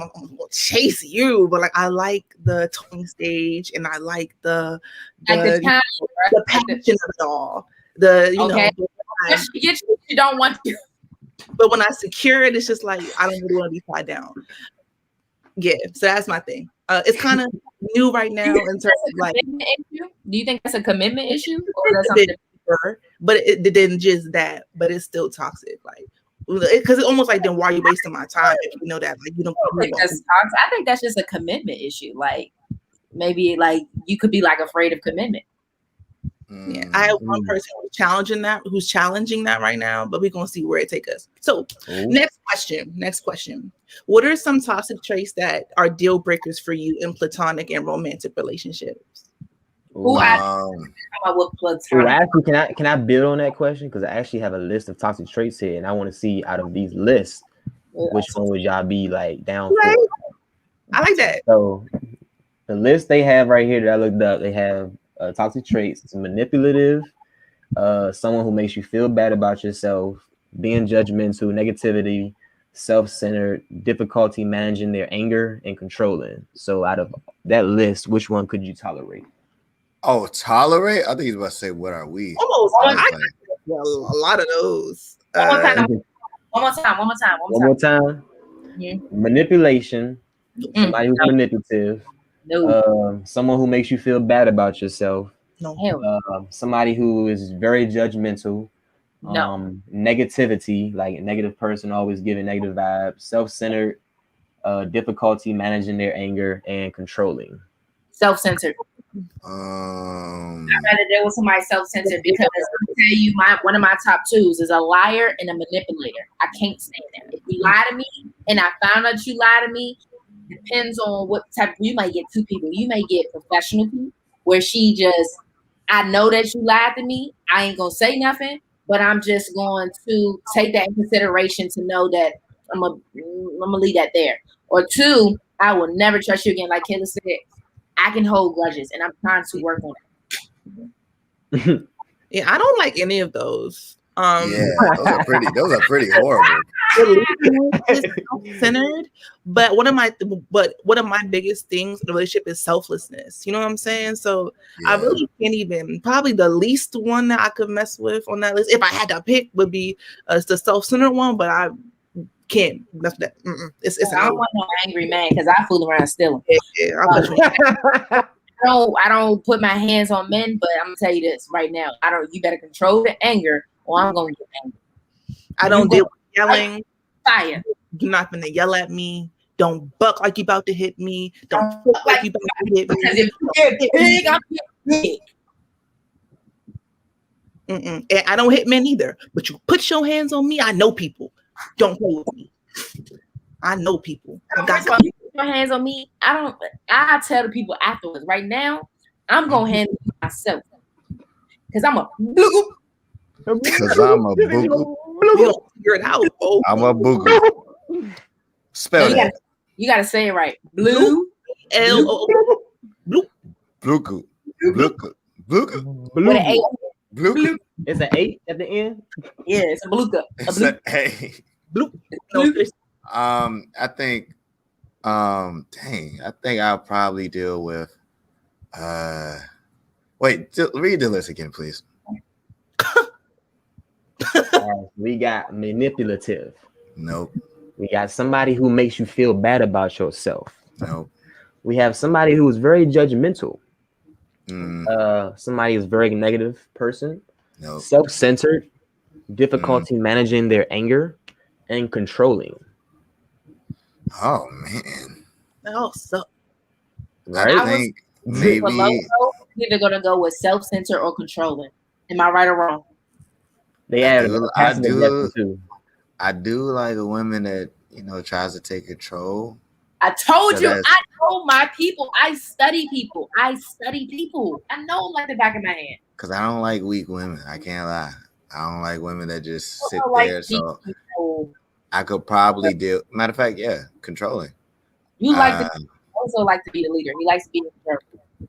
Speaker 2: chase you, but like I like the talking stage and I like the passion of it all. You know,
Speaker 3: you don't want to.
Speaker 2: But when I secure it, it's just like I don't really want to be tied down. Yeah, so that's my thing. It's kind of new right now in terms of like.
Speaker 3: Do you think that's a commitment issue, or that's something?
Speaker 2: But it didn't just that, but it's still toxic. Like. Because it's almost like, then why are you wasting my time if you know that like you don't
Speaker 3: I think that's just a commitment issue. Like maybe like you could be like afraid of commitment.
Speaker 2: Yeah, I have one person who's challenging that right now, but we're gonna see where it takes us. So next question. What are some toxic traits that are deal breakers for you in platonic and romantic relationships?
Speaker 4: Actually, can I build on that question? Because I actually have a list of toxic traits here, and I want to see out of these lists which one would y'all be like down for.
Speaker 2: I like that.
Speaker 4: So the list they have right here that I looked up, they have toxic traits. It's manipulative, someone who makes you feel bad about yourself, being judgmental, negativity, self-centered, difficulty managing their anger, and controlling. So out of that list, which one could you tolerate?
Speaker 1: Oh, tolerate? I think he's about to say, what are we?
Speaker 2: Almost. I got a lot of those.
Speaker 3: One more time.
Speaker 4: One more time. Manipulation. Somebody who's manipulative.
Speaker 3: No.
Speaker 4: Someone who makes you feel bad about yourself.
Speaker 2: No.
Speaker 4: Somebody who is very judgmental.
Speaker 3: No.
Speaker 4: Negativity, like a negative person, always giving negative vibes. Self-centered. Difficulty managing their anger, and controlling.
Speaker 3: Self-centered. I'd rather deal with somebody self-centered because I'm gonna tell you, one of my top twos is a liar and a manipulator. I can't stand that. If you lie to me and I found out you lie to me, depends on what type. You might get two people. You may get professional people where I know that you lied to me. I ain't gonna say nothing, but I'm just going to take that in consideration to know that I'm gonna leave that there. Or two, I will never trust you again. Like Kayla said, I can hold grudges, and I'm trying to work on
Speaker 2: it. Yeah, I don't like any of those.
Speaker 1: Those are pretty horrible.
Speaker 2: It's self-centered, but one of my biggest things in a relationship is selflessness. You know what I'm saying? So I really can't even. Probably the least one that I could mess with on that list, if I had to pick, would be the self-centered one. But I can't. That's that. It's
Speaker 3: I don't want no angry man because I fool around stealing. I don't put my hands on men, but I'm gonna tell you this right now. You better control the anger, or I'm gonna get angry.
Speaker 2: I don't deal with yelling.
Speaker 3: Fire.
Speaker 2: You're not gonna yell at me. Don't buck like you about to hit me. Don't fuck like you about to hit me.
Speaker 3: Because if you get big, I'm big.
Speaker 2: And I don't hit men either. But you put your hands on me. I know people. Don't play with me. I know people.
Speaker 3: You put your hands on me. I tell the people afterwards. Right now, I'm gonna handle it myself because I'm a bloop.
Speaker 1: Because I'm a boogoo.
Speaker 2: Figure it out.
Speaker 1: I'm a boogoo. Spell that.
Speaker 3: You gotta say it right. Blue.
Speaker 2: L-O. Bloop.
Speaker 1: Bluku. Bluku. Bluku.
Speaker 3: With an A.
Speaker 1: Bluku.
Speaker 4: It's an 8 at the end.
Speaker 3: Yeah, it's a bluka.
Speaker 1: Hey.
Speaker 2: Bloop.
Speaker 1: I think I'll probably deal with wait, read the list again, please.
Speaker 4: We got manipulative.
Speaker 1: Nope.
Speaker 4: We got somebody who makes you feel bad about yourself.
Speaker 1: Nope.
Speaker 4: We have somebody who is very judgmental. Somebody who's very negative person.
Speaker 1: Nope.
Speaker 4: Self-centered, difficulty managing their anger, and controlling.
Speaker 1: Oh man.
Speaker 2: Oh, so
Speaker 1: right? I think maybe
Speaker 3: either gonna go with self-centered or controlling. Am I right or wrong?
Speaker 1: I do like a woman that tries to take control.
Speaker 3: I told you. I know my people. I study people. I know them like the back of my hand.
Speaker 1: Because I don't like weak women. I can't lie. I don't like women that just sit there. So I could probably deal. Matter of fact, controlling.
Speaker 3: You also like to be a leader. He likes to be a leader.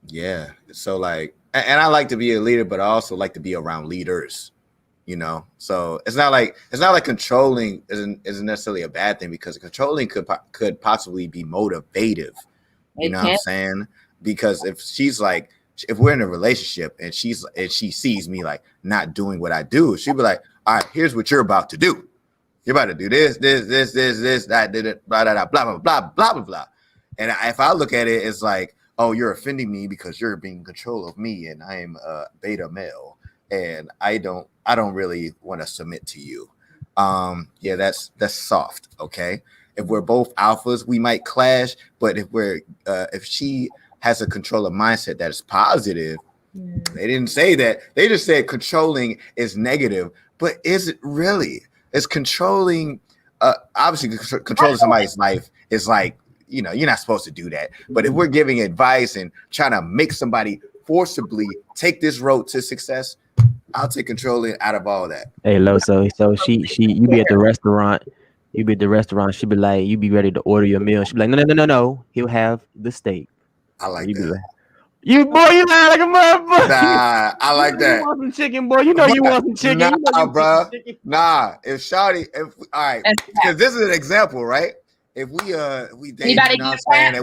Speaker 1: Yeah. So and I like to be a leader, but I also like to be around leaders. So it's not like controlling isn't necessarily a bad thing, because controlling could possibly be motivative. You know what I'm saying? Because if we're in a relationship and she sees me not doing what I do, she'd be like, all right, here's what you're about to do. You're about to do this, that, blah, blah, blah, blah, blah, blah, blah, blah. And if I look at it, it's like, oh, you're offending me because you're being in control of me, and I am a beta male, and I don't really want to submit to you. That's soft. Okay. If we're both alphas, we might clash, but if she has a controller mindset that is positive, they didn't say that. They just said controlling is negative, but is it really? It's controlling. Obviously, controlling somebody's life is you're not supposed to do that. But if we're giving advice and trying to make somebody forcibly take this road to success, I'll take control out of all that.
Speaker 4: Hey, Lo, so you be at the restaurant. You be at the restaurant. She be like, you be ready to order your meal. She be like, no. He'll have the steak.
Speaker 1: I like
Speaker 4: you
Speaker 1: that.
Speaker 4: Like, you lying like a motherfucker.
Speaker 1: Nah, I like that.
Speaker 4: You want some chicken, boy? You know you want some chicken.
Speaker 1: Nah, bro. Nah, if all right, because this is an example, right? If we date, you know what I'm saying,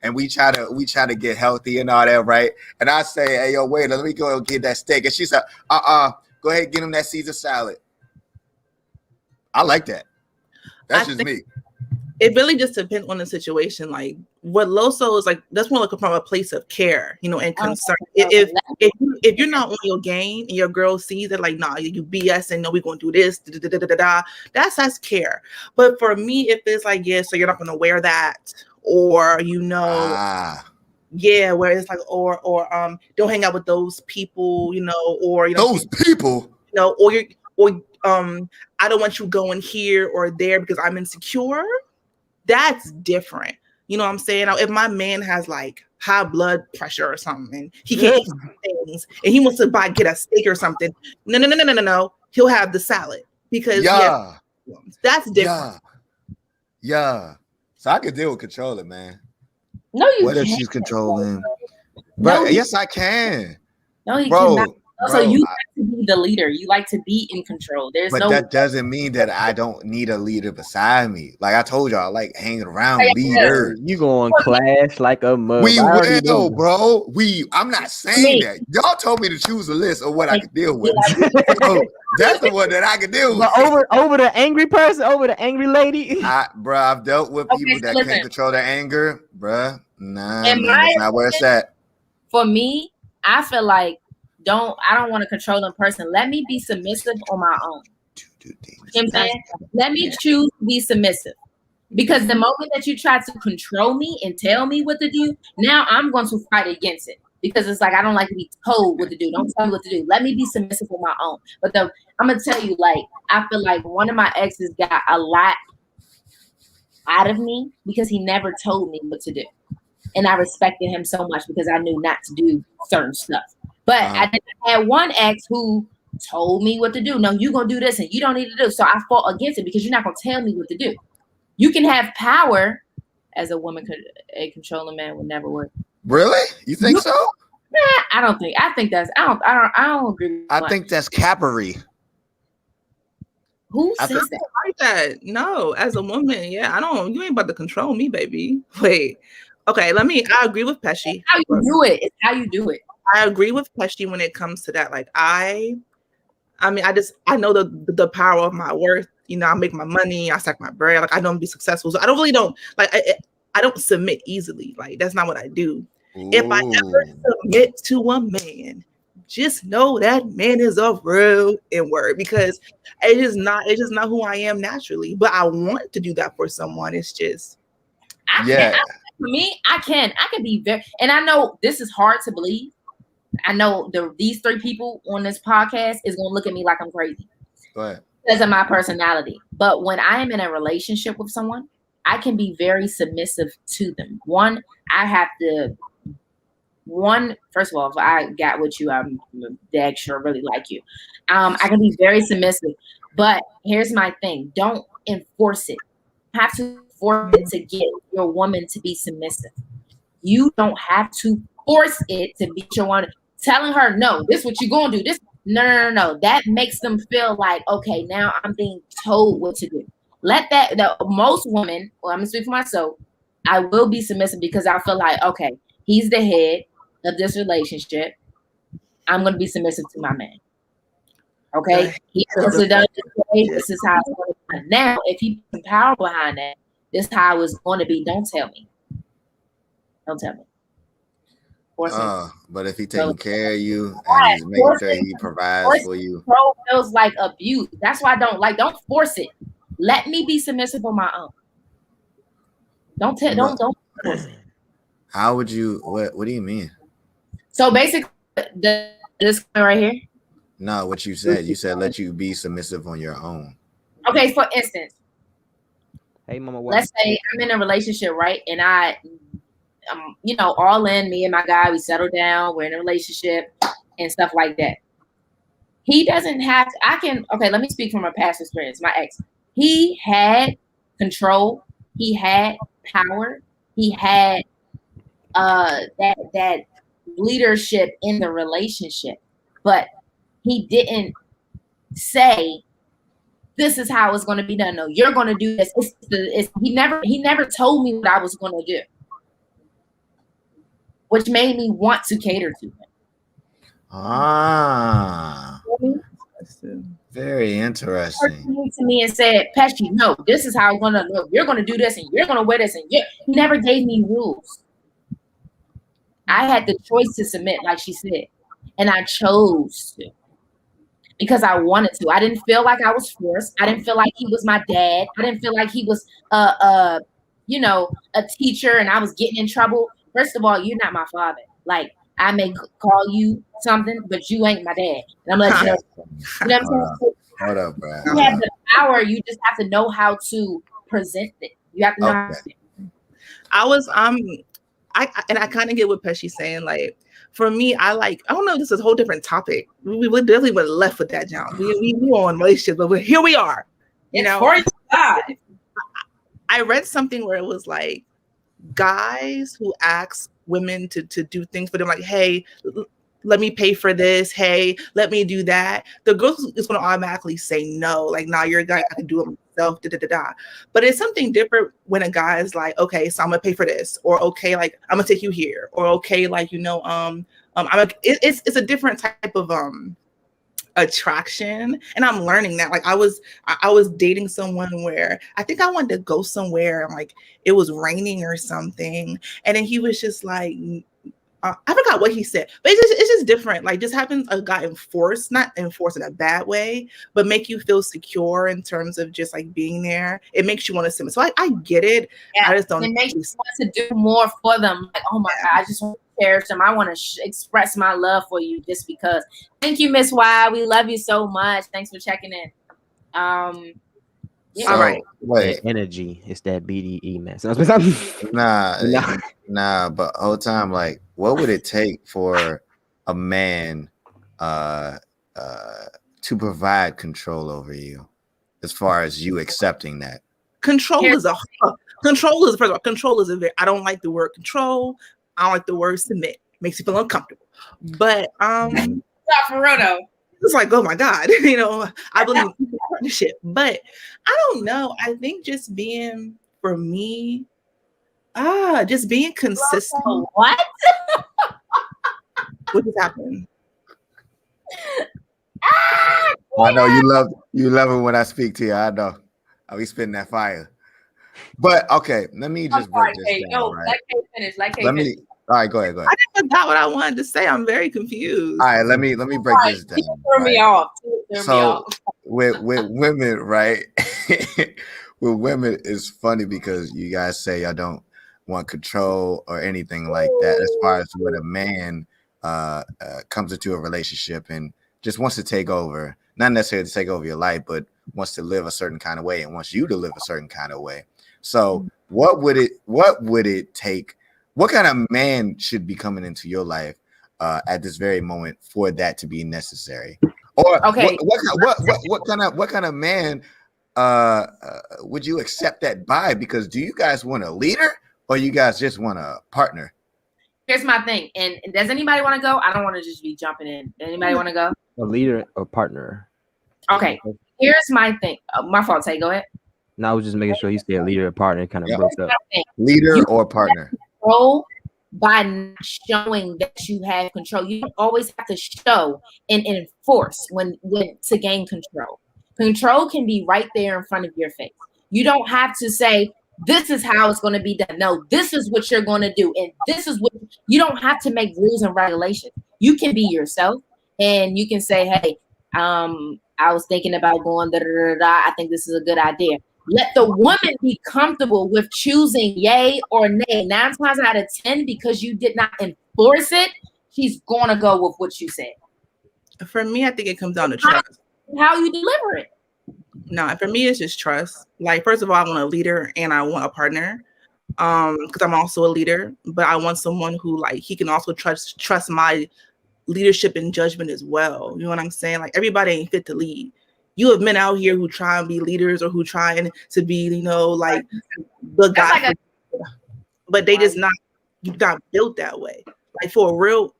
Speaker 1: and we try to get healthy and all that, right? And I say, hey, yo, wait, let me go get that steak. And she said, go ahead, get him that Caesar salad. I like that. That's just me.
Speaker 2: It really just depends on the situation. Like what Loso is like, that's more like from a place of care, and concern. If you're not on your game and your girl sees it, like, nah, you BS and no, we're gonna do this, that's care. But for me, if it's like, yeah, so you're not gonna wear that, or yeah, where it's like, or don't hang out with those people, or
Speaker 1: those people,
Speaker 2: or I don't want you going here or there because I'm insecure. That's different. You know what I'm saying? Now, if my man has like high blood pressure or something, and he can't eat things, and he wants to get a steak or something, no. He'll have the salad because that's different.
Speaker 1: Yeah. So I can deal with controlling, man.
Speaker 3: No, you
Speaker 1: what
Speaker 3: can't.
Speaker 1: If she's controlling? But yes, I can.
Speaker 3: No, he cannot. Also, you like to be the leader. You like to be in control. But
Speaker 1: that doesn't mean that I don't need a leader beside me. Like I told y'all, I like hanging around leaders.
Speaker 4: You going clash like a mother.
Speaker 1: We will, bro. I'm not saying that. Y'all told me to choose a list of what I could deal with. So that's the one that I can deal with.
Speaker 4: But over the angry person, over the angry lady.
Speaker 1: I've dealt with people that can't control their anger, bro. Nah, man, that's not where it's at.
Speaker 3: For me, I feel like I don't want a controlling person. Let me be submissive on my own. You know what I'm saying? Let me choose to be submissive. Because the moment that you try to control me and tell me what to do, now I'm going to fight against it. Because it's like, I don't like to be told what to do. Don't tell me what to do. Let me be submissive on my own. But I'm going to tell you, like, I feel like one of my exes got a lot out of me because he never told me what to do. And I respected him so much because I knew not to do certain stuff. But I had one ex who told me what to do. No, you're going to do this and you don't need to do. So I fought against it because you're not going to tell me what to do. You can have power as a woman. A controlling man would never work.
Speaker 1: Really? You think so?
Speaker 3: Nah, I don't think. I think that's. I don't agree.
Speaker 1: I think that's cappery.
Speaker 3: Who says that?
Speaker 2: Like that? No, as a woman, yeah, I don't. You ain't about to control me, baby. Wait. Okay, I agree with Pesci.
Speaker 3: How you do it? It's how you do it.
Speaker 2: I agree with Pesci when it comes to that. Like I know the power of my worth. I make my money. I stack my bread. Like I don't be successful. So I don't submit easily. Like that's not what I do. Ooh. If I ever submit to a man, just know that man is a real N-word because it is not who I am naturally. But I want to do that for someone. It's just
Speaker 3: for me, I can be very, and I know this is hard to believe. I know these three people on this podcast is going to look at me like I'm crazy.
Speaker 1: Go ahead.
Speaker 3: Because of my personality. But when I am in a relationship with someone, I can be very submissive to them. First of all, if I got with you, I'm dead sure really like you. I can be very submissive. But here's my thing. Don't enforce it. You have to force it to get your woman to be submissive. You don't have to force it to be your one. Telling her, no, this is what you're going to do. This, no. That makes them feel like, okay, now I'm being told what to do. Most women, well, I'm going to speak for myself, I will be submissive because I feel like, okay, he's the head of this relationship. I'm going to be submissive to my man. Okay? He also does this is how it's going to be. Now, if he puts some power behind that, this is how it's going to be. Don't tell me. Don't tell me.
Speaker 1: But if he's taking care of you and he's making sure he provides for you.
Speaker 3: Control feels like abuse. That's why I don't force it. Let me be submissive on my own. Don't force it.
Speaker 1: How would you what do you mean?
Speaker 3: So basically this right here.
Speaker 1: No, what you said. You said let you be submissive on your own.
Speaker 3: Okay, for instance.
Speaker 4: Hey mama,
Speaker 3: let's say I'm in a relationship, right? And I'm all in, me and my guy, we settle down, we're in a relationship and stuff like that. He doesn't have to, let me speak from a past experience. My ex, he had control, he had power, he had that leadership in the relationship, but he didn't say this is how it's going to be done. No, you're going to do this. He never told me what I was going to do, which made me want to cater to him.
Speaker 1: Very interesting.
Speaker 3: Came to me and said, Pesci, no, this is how I'm gonna look. You're gonna do this and you're gonna wear this, and he never gave me rules. I had the choice to submit, like she said, and I chose to because I wanted to. I didn't feel like I was forced. I didn't feel like he was my dad. I didn't feel like he was a teacher and I was getting in trouble. First of all, you're not my father. Like, I may call you something, but you ain't my dad. And I'm letting you know. You know what I'm saying?
Speaker 1: Hold up, bro.
Speaker 3: You have the power. You just have to know how to present it. You have to know how to.
Speaker 2: I kind of get what Pesci's saying. Like, for me, I don't know, this is a whole different topic. We definitely would have left with that, John. We on relationships, but here we are. You know,
Speaker 3: 45.
Speaker 2: I read something where it was like guys who ask women to do things for them, like, hey, let me pay for this. Hey, let me do that. The girl is going to automatically say no. Like, nah, you're a guy. I can do it myself. Da, da, da, da. But it's something different when a guy is like, okay, so I'm going to pay for this. Or, okay, like, I'm going to take you here. Or, okay, like, it's a different type of attraction. And I'm learning that. Like, I was dating someone where I think I wanted to go somewhere and like it was raining or something. And then he was just like, I forgot what he said, but it's just different. Like, just having a guy not enforce in a bad way, but make you feel secure in terms of just like being there. It makes you want to submit. So I get it.
Speaker 3: Yeah,
Speaker 2: I just don't.
Speaker 3: It makes you want to do more for them. Like, oh my God, I just want to cherish them. I want to express my love for you just because. Thank you, Miss Y. We love you so much. Thanks for checking in.
Speaker 1: Yeah.
Speaker 2: All right.
Speaker 1: Wait.
Speaker 4: Energy. It's that BDE, man. So
Speaker 1: nah. But whole time, like, what would it take for a man to provide control over you, as far as you accepting that?
Speaker 2: Control is first of all, control is I don't like the word control. I don't like the word submit. Makes you feel uncomfortable. But it's like, oh my God, I believe in partnership. But I don't know. I think just being, for me, just being consistent.
Speaker 3: What?
Speaker 2: What just happened?
Speaker 1: I know you love it when I speak to you. I know. I'll be spitting that fire. But okay, let me just break this down. Right? All right, go ahead.
Speaker 2: I forgot what I wanted to say. I'm very confused.
Speaker 1: All right, let me break this down.
Speaker 3: Throw me off.
Speaker 1: So with women, right? With women, it's funny because you guys say y'all don't want control or anything like that. As far as when a man comes into a relationship and just wants to take over, not necessarily to take over your life, but wants to live a certain kind of way and wants you to live a certain kind of way. So what would it take? What kind of man should be coming into your life at this very moment for that to be necessary? Or
Speaker 3: okay,
Speaker 1: what kind of man would you accept that by? Because do you guys want a leader or you guys just want a partner?
Speaker 3: Here's my thing. And does anybody want to go? I don't want to just be jumping in. Anybody want to go?
Speaker 4: A leader or partner?
Speaker 3: Okay. Here's my thing. My fault. Say, go ahead.
Speaker 4: No, I was just making sure you said leader or partner. Kind of broke up.
Speaker 1: Leader or partner?
Speaker 3: Control by not showing that you have control. You don't always have to show and enforce when to gain control. Control can be right there in front of your face. You don't have to say, this is how it's going to be done. No, this is what you're going to do. And this is what you don't have to make rules and regulations. You can be yourself and you can say, hey, I was thinking about going da da da da. I think this is a good idea. Let the woman be comfortable with choosing yay or nay. 9 times out of 10, because you did not enforce it, she's going to go with what you said.
Speaker 2: For me, I think it comes down to trust.
Speaker 3: How you deliver it.
Speaker 2: No, for me, it's just trust. Like, first of all, I want a leader and I want a partner. Because I'm also a leader, but I want someone who, like, he can also trust my leadership and judgment as well. You know what I'm saying? Like, everybody ain't fit to lead. You have men out here who try and be leaders or who trying to be, like the guy, but they just not built that way. Like, for a real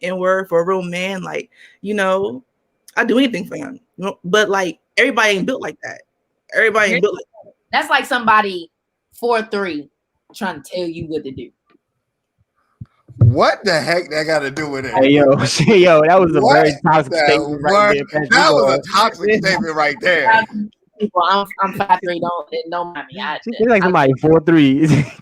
Speaker 2: N-word, for a real man, like, I do anything for him. But like, everybody ain't built like that. Everybody ain't built like that.
Speaker 3: That's like somebody 4'3" trying to tell you what to do.
Speaker 1: What the heck that got to do with it?
Speaker 4: Hey, yo, that was a
Speaker 1: What
Speaker 4: very toxic
Speaker 1: the
Speaker 4: statement right
Speaker 1: word?
Speaker 4: there. Patrick.
Speaker 1: That was a toxic statement right there.
Speaker 3: People, I'm 5'3", don't mind me.
Speaker 4: She feel like somebody 4'3".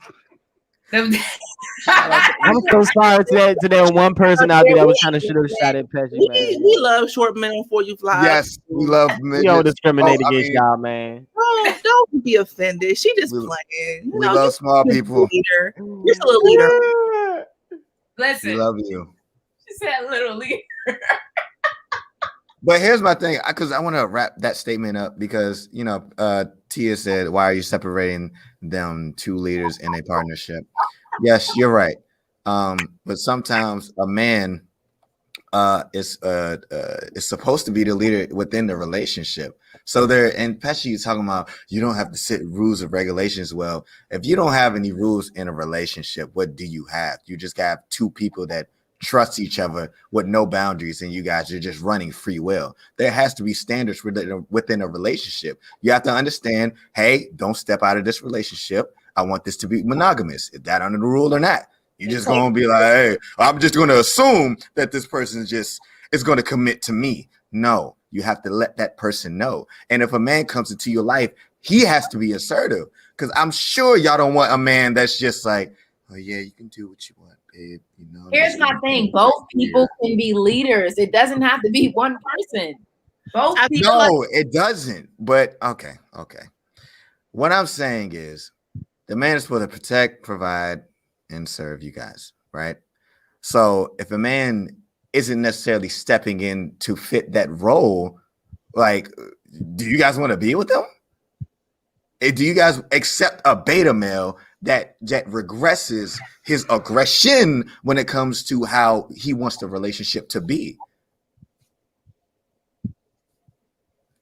Speaker 4: I'm so sorry to that one person out there that was trying to shoot a shot at Patrick, man.
Speaker 2: We love short men on For You Fly.
Speaker 1: Yes, we love
Speaker 4: We don't
Speaker 1: midgets.
Speaker 4: discriminate
Speaker 1: Oh, I
Speaker 4: against
Speaker 1: mean,
Speaker 4: y'all, man.
Speaker 2: Don't be offended. She just
Speaker 1: We-
Speaker 2: playing.
Speaker 1: we love small people.
Speaker 2: Leader. You're still a leader.
Speaker 3: Listen,
Speaker 1: We love you.
Speaker 3: she said little leader.
Speaker 1: But here's my thing, because I want to wrap that statement up because, you know, Tia said, why are you separating them two leaders in a partnership? Yes, you're right. But sometimes a man is supposed to be the leader within the relationship. So there, and Pesci, you're talking about you don't have to set rules or regulations. Well, if you don't have any rules in a relationship, what do you have? You just got two people that trust each other with no boundaries, and you guys are just running free will. There has to be standards within a relationship. You have to understand, hey, don't step out of this relationship. I want this to be monogamous. Is that under the rule or not? You're just going to be like, hey, I'm just going to assume that this person is going to commit to me. No, you have to let that person know. And if a man comes into your life, he has to be assertive, because I'm sure y'all don't want a man that's just like, oh, yeah, you can do what you want, babe. You know,
Speaker 3: Here's my thing. Both people can be leaders. It doesn't have to be one person. Both people.
Speaker 1: No, it doesn't. But okay. What I'm saying is the man is supposed to protect, provide, and serve you guys, right? So if a man isn't necessarily stepping in to fit that role, like, do you guys want to be with them? Do you guys accept a beta male that regresses his aggression when it comes to how he wants the relationship to be?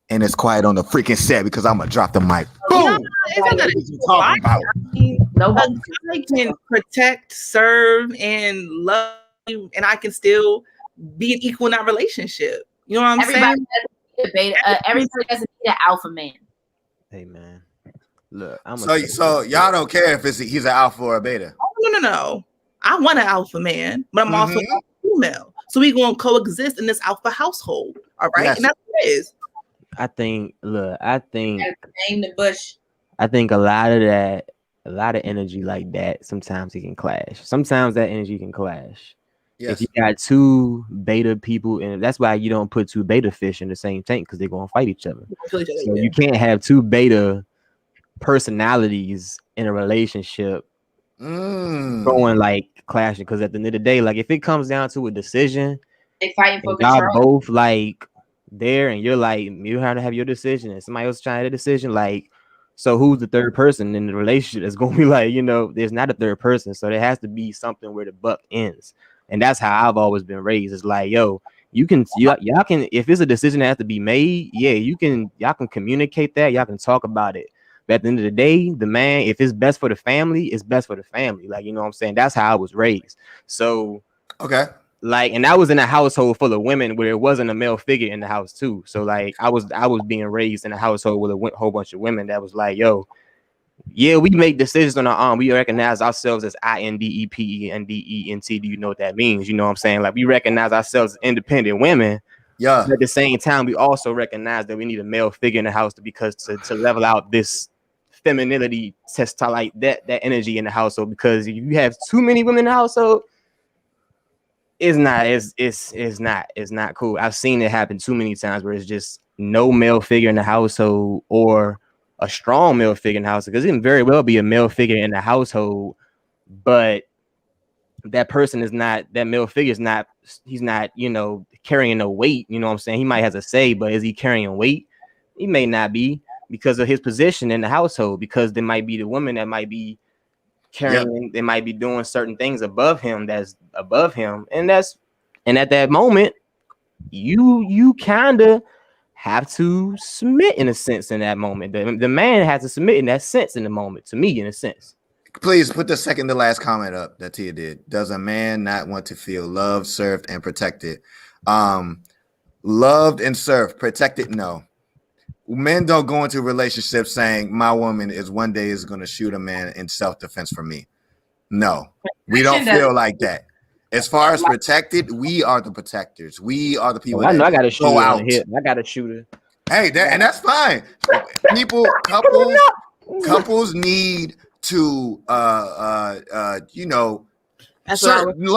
Speaker 1: And it's quiet on the freaking set because I'm gonna drop the mic. Boom! What are you talking about?
Speaker 2: A guy can protect, serve, and love you, and I can still be an equal in that relationship. You know what I'm saying?
Speaker 3: Everybody doesn't need an alpha man.
Speaker 4: Hey, man. Look,
Speaker 1: so y'all don't care if he's an alpha or a beta.
Speaker 2: Oh, no. I want an alpha man, but I'm also a female. So we're going to coexist in this alpha household. All right. Yes. And that's what it is.
Speaker 4: I think
Speaker 3: name the bush.
Speaker 4: I think a lot of energy like that, sometimes it can clash. Sometimes that energy can clash. Yes. If you got two beta people, and that's why you don't put two beta fish in the same tank, because they're going to fight each other. So you can't have two beta personalities in a relationship going like clashing, because at the end of the day, like if it comes down to a decision,
Speaker 3: they fighting for
Speaker 4: y'all
Speaker 3: control.
Speaker 4: both like there, and you're like, you have to have your decision, and somebody else trying to have a decision, like, so who's the third person in the relationship that's going to be like, there's not a third person, so there has to be something where the buck ends. And that's how I've always been raised. It's like, yo, y'all can, if it's a decision that has to be made, yeah, y'all can communicate that, y'all can talk about it. But at the end of the day, the man, if it's best for the family, it's best for the family. Like, you know what I'm saying? That's how I was raised. So,
Speaker 1: okay.
Speaker 4: Like, and I was in a household full of women where it wasn't a male figure in the house too. So like, I was being raised in a household with a whole bunch of women that was like, yo, yeah, we make decisions on our own. We recognize ourselves as INDEPENDENT. Do you know what that means? You know what I'm saying? Like, we recognize ourselves as independent women.
Speaker 1: Yeah.
Speaker 4: But at the same time, we also recognize that we need a male figure in the house to level out this femininity, test like that energy in the household. Because if you have too many women in the household, it's not cool. I've seen it happen too many times where it's just no male figure in the household, or a strong male figure in the house, because it can very well be a male figure in the household, but that male figure is not, he's not, carrying no weight. You know what I'm saying? He might have a say, but is he carrying weight? He may not be, because of his position in the household, because there might be the woman that might be carrying, they might be doing certain things above him, that's above him, and at that moment you kind of have to submit in a sense. In that moment, the man has to submit in that sense, in the moment, to me, in a sense.
Speaker 1: Please put the second to last comment up that Tia did. Does a man not want to feel loved, served, and protected? Loved and served, protected? No. Men don't go into relationships saying my woman is one day is going to shoot a man in self-defense for me. No, we don't feel like that. As far as protected, we are the protectors. We are the people
Speaker 4: I know
Speaker 1: that
Speaker 4: I got a
Speaker 1: go
Speaker 4: shooter on
Speaker 1: out.
Speaker 4: the hip. I got a shooter.
Speaker 1: Hey, and that's fine. Couples need to learn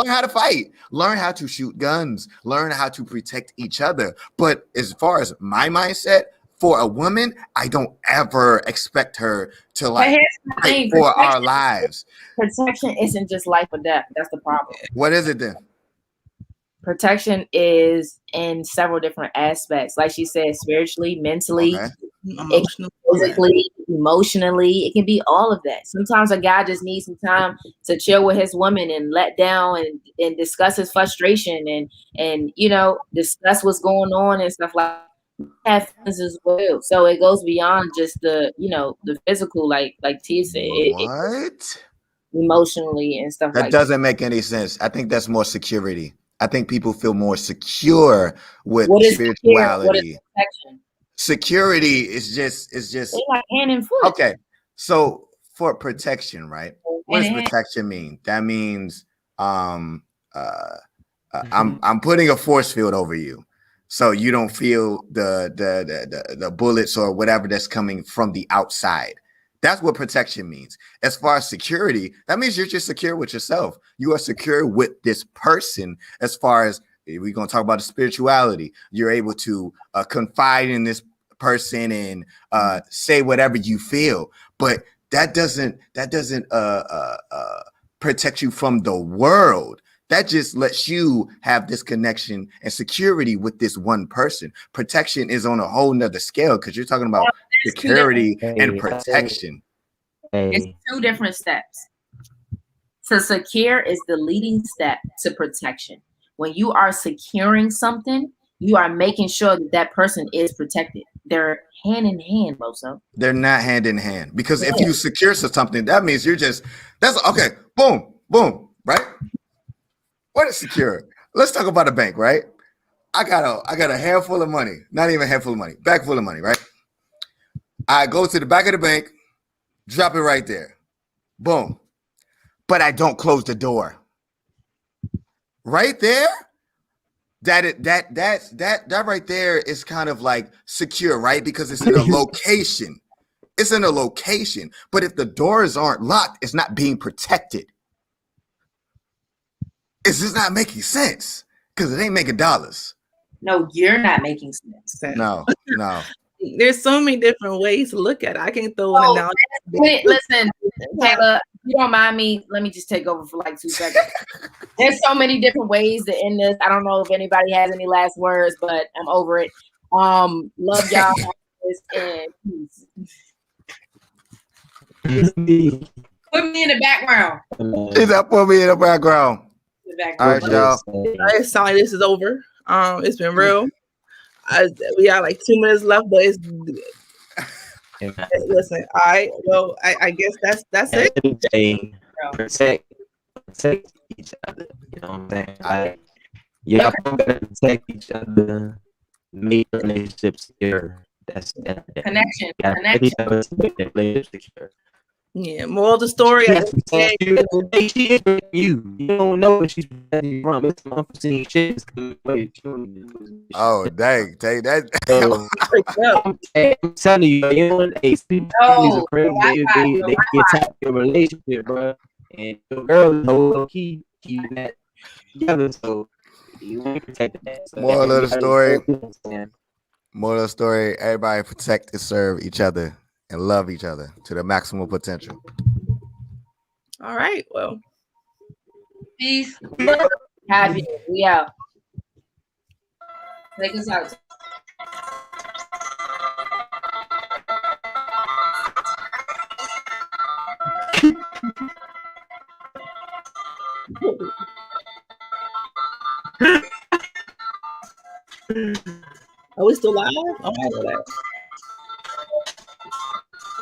Speaker 1: how to fight, learn how to shoot guns, learn how to protect each other. But as far as my mindset, for a woman, I don't ever expect her to like fight for our lives.
Speaker 3: Protection isn't just life or death. That's the problem.
Speaker 1: What is it then?
Speaker 3: Protection is in several different aspects. Like she said, spiritually, mentally, physically, emotionally. It can be all of that. Sometimes a guy just needs some time to chill with his woman and let down and discuss his frustration and discuss what's going on and stuff like that. Have feelings as well. So it goes beyond just the physical, like Tia said.
Speaker 1: What?
Speaker 3: Emotionally and stuff like that.
Speaker 1: That doesn't make any sense. I think that's more security. I think people feel more secure with spirituality.
Speaker 3: What is protection?
Speaker 1: Security is just
Speaker 3: they like hand and foot.
Speaker 1: Okay. So for protection, right? What does protection mean? That means I'm putting a force field over you, so you don't feel the bullets or whatever that's coming from the outside. That's what protection means. As far as security, that means you're just secure with yourself. You are secure with this person. As far as we're going to talk about the spirituality, you're able to confide in this person and say whatever you feel. But that doesn't protect you from the world. That just lets you have this connection and security with this one person. Protection is on a whole nother scale because you're talking about security and protection.
Speaker 3: It's two different steps. So secure is the leading step to protection. When you are securing something, you are making sure that person is protected. They're hand in hand, Boso.
Speaker 1: They're not hand in hand because if you secure something, that means that's okay. Boom, boom, right? What is secure? Let's talk about a bank, right? I got a handful of money, not even a handful of money, bag full of money, right? I go to the back of the bank, drop it right there. Boom. But I don't close the door. Right there, that right there is kind of like secure, right? Because it's in a location. It's in a location. But if the doors aren't locked, it's not being protected. It's just not making sense because it ain't making dollars.
Speaker 3: No, you're not making sense.
Speaker 1: No.
Speaker 2: There's so many different ways to look at it. I can throw an analogy.
Speaker 3: Listen, Taylor, if you don't mind me, let me just take over for like 2 seconds. There's so many different ways to end this. I don't know if anybody has any last words, but I'm over it. Love y'all. And peace. Put me in the background.
Speaker 1: She's up, put me in the background. All right, y'all.
Speaker 2: It sounds like this is over. It's been real. We got like 2 minutes left, but it's listen. All right, well, I guess that's it.
Speaker 4: Protect each other. You know what I'm saying? Like, y'all gotta protect each other. Make relationships secure. That's
Speaker 3: connection.
Speaker 4: Relationship secure.
Speaker 2: Yeah, moral of the story.
Speaker 4: She is you. You don't know what she's from. It's unforeseen shit.
Speaker 1: Oh, dang, take that.
Speaker 4: I'm telling you, you know, they attack your relationship, bro. And your girl is low key keeping that together, so you want to protect that. So
Speaker 1: moral of the story, everybody protect and serve each other and love each other to the maximum potential.
Speaker 2: All right. Well,
Speaker 3: peace. Happy. We out. Take us out.
Speaker 2: Are we still live? Oh, I know that.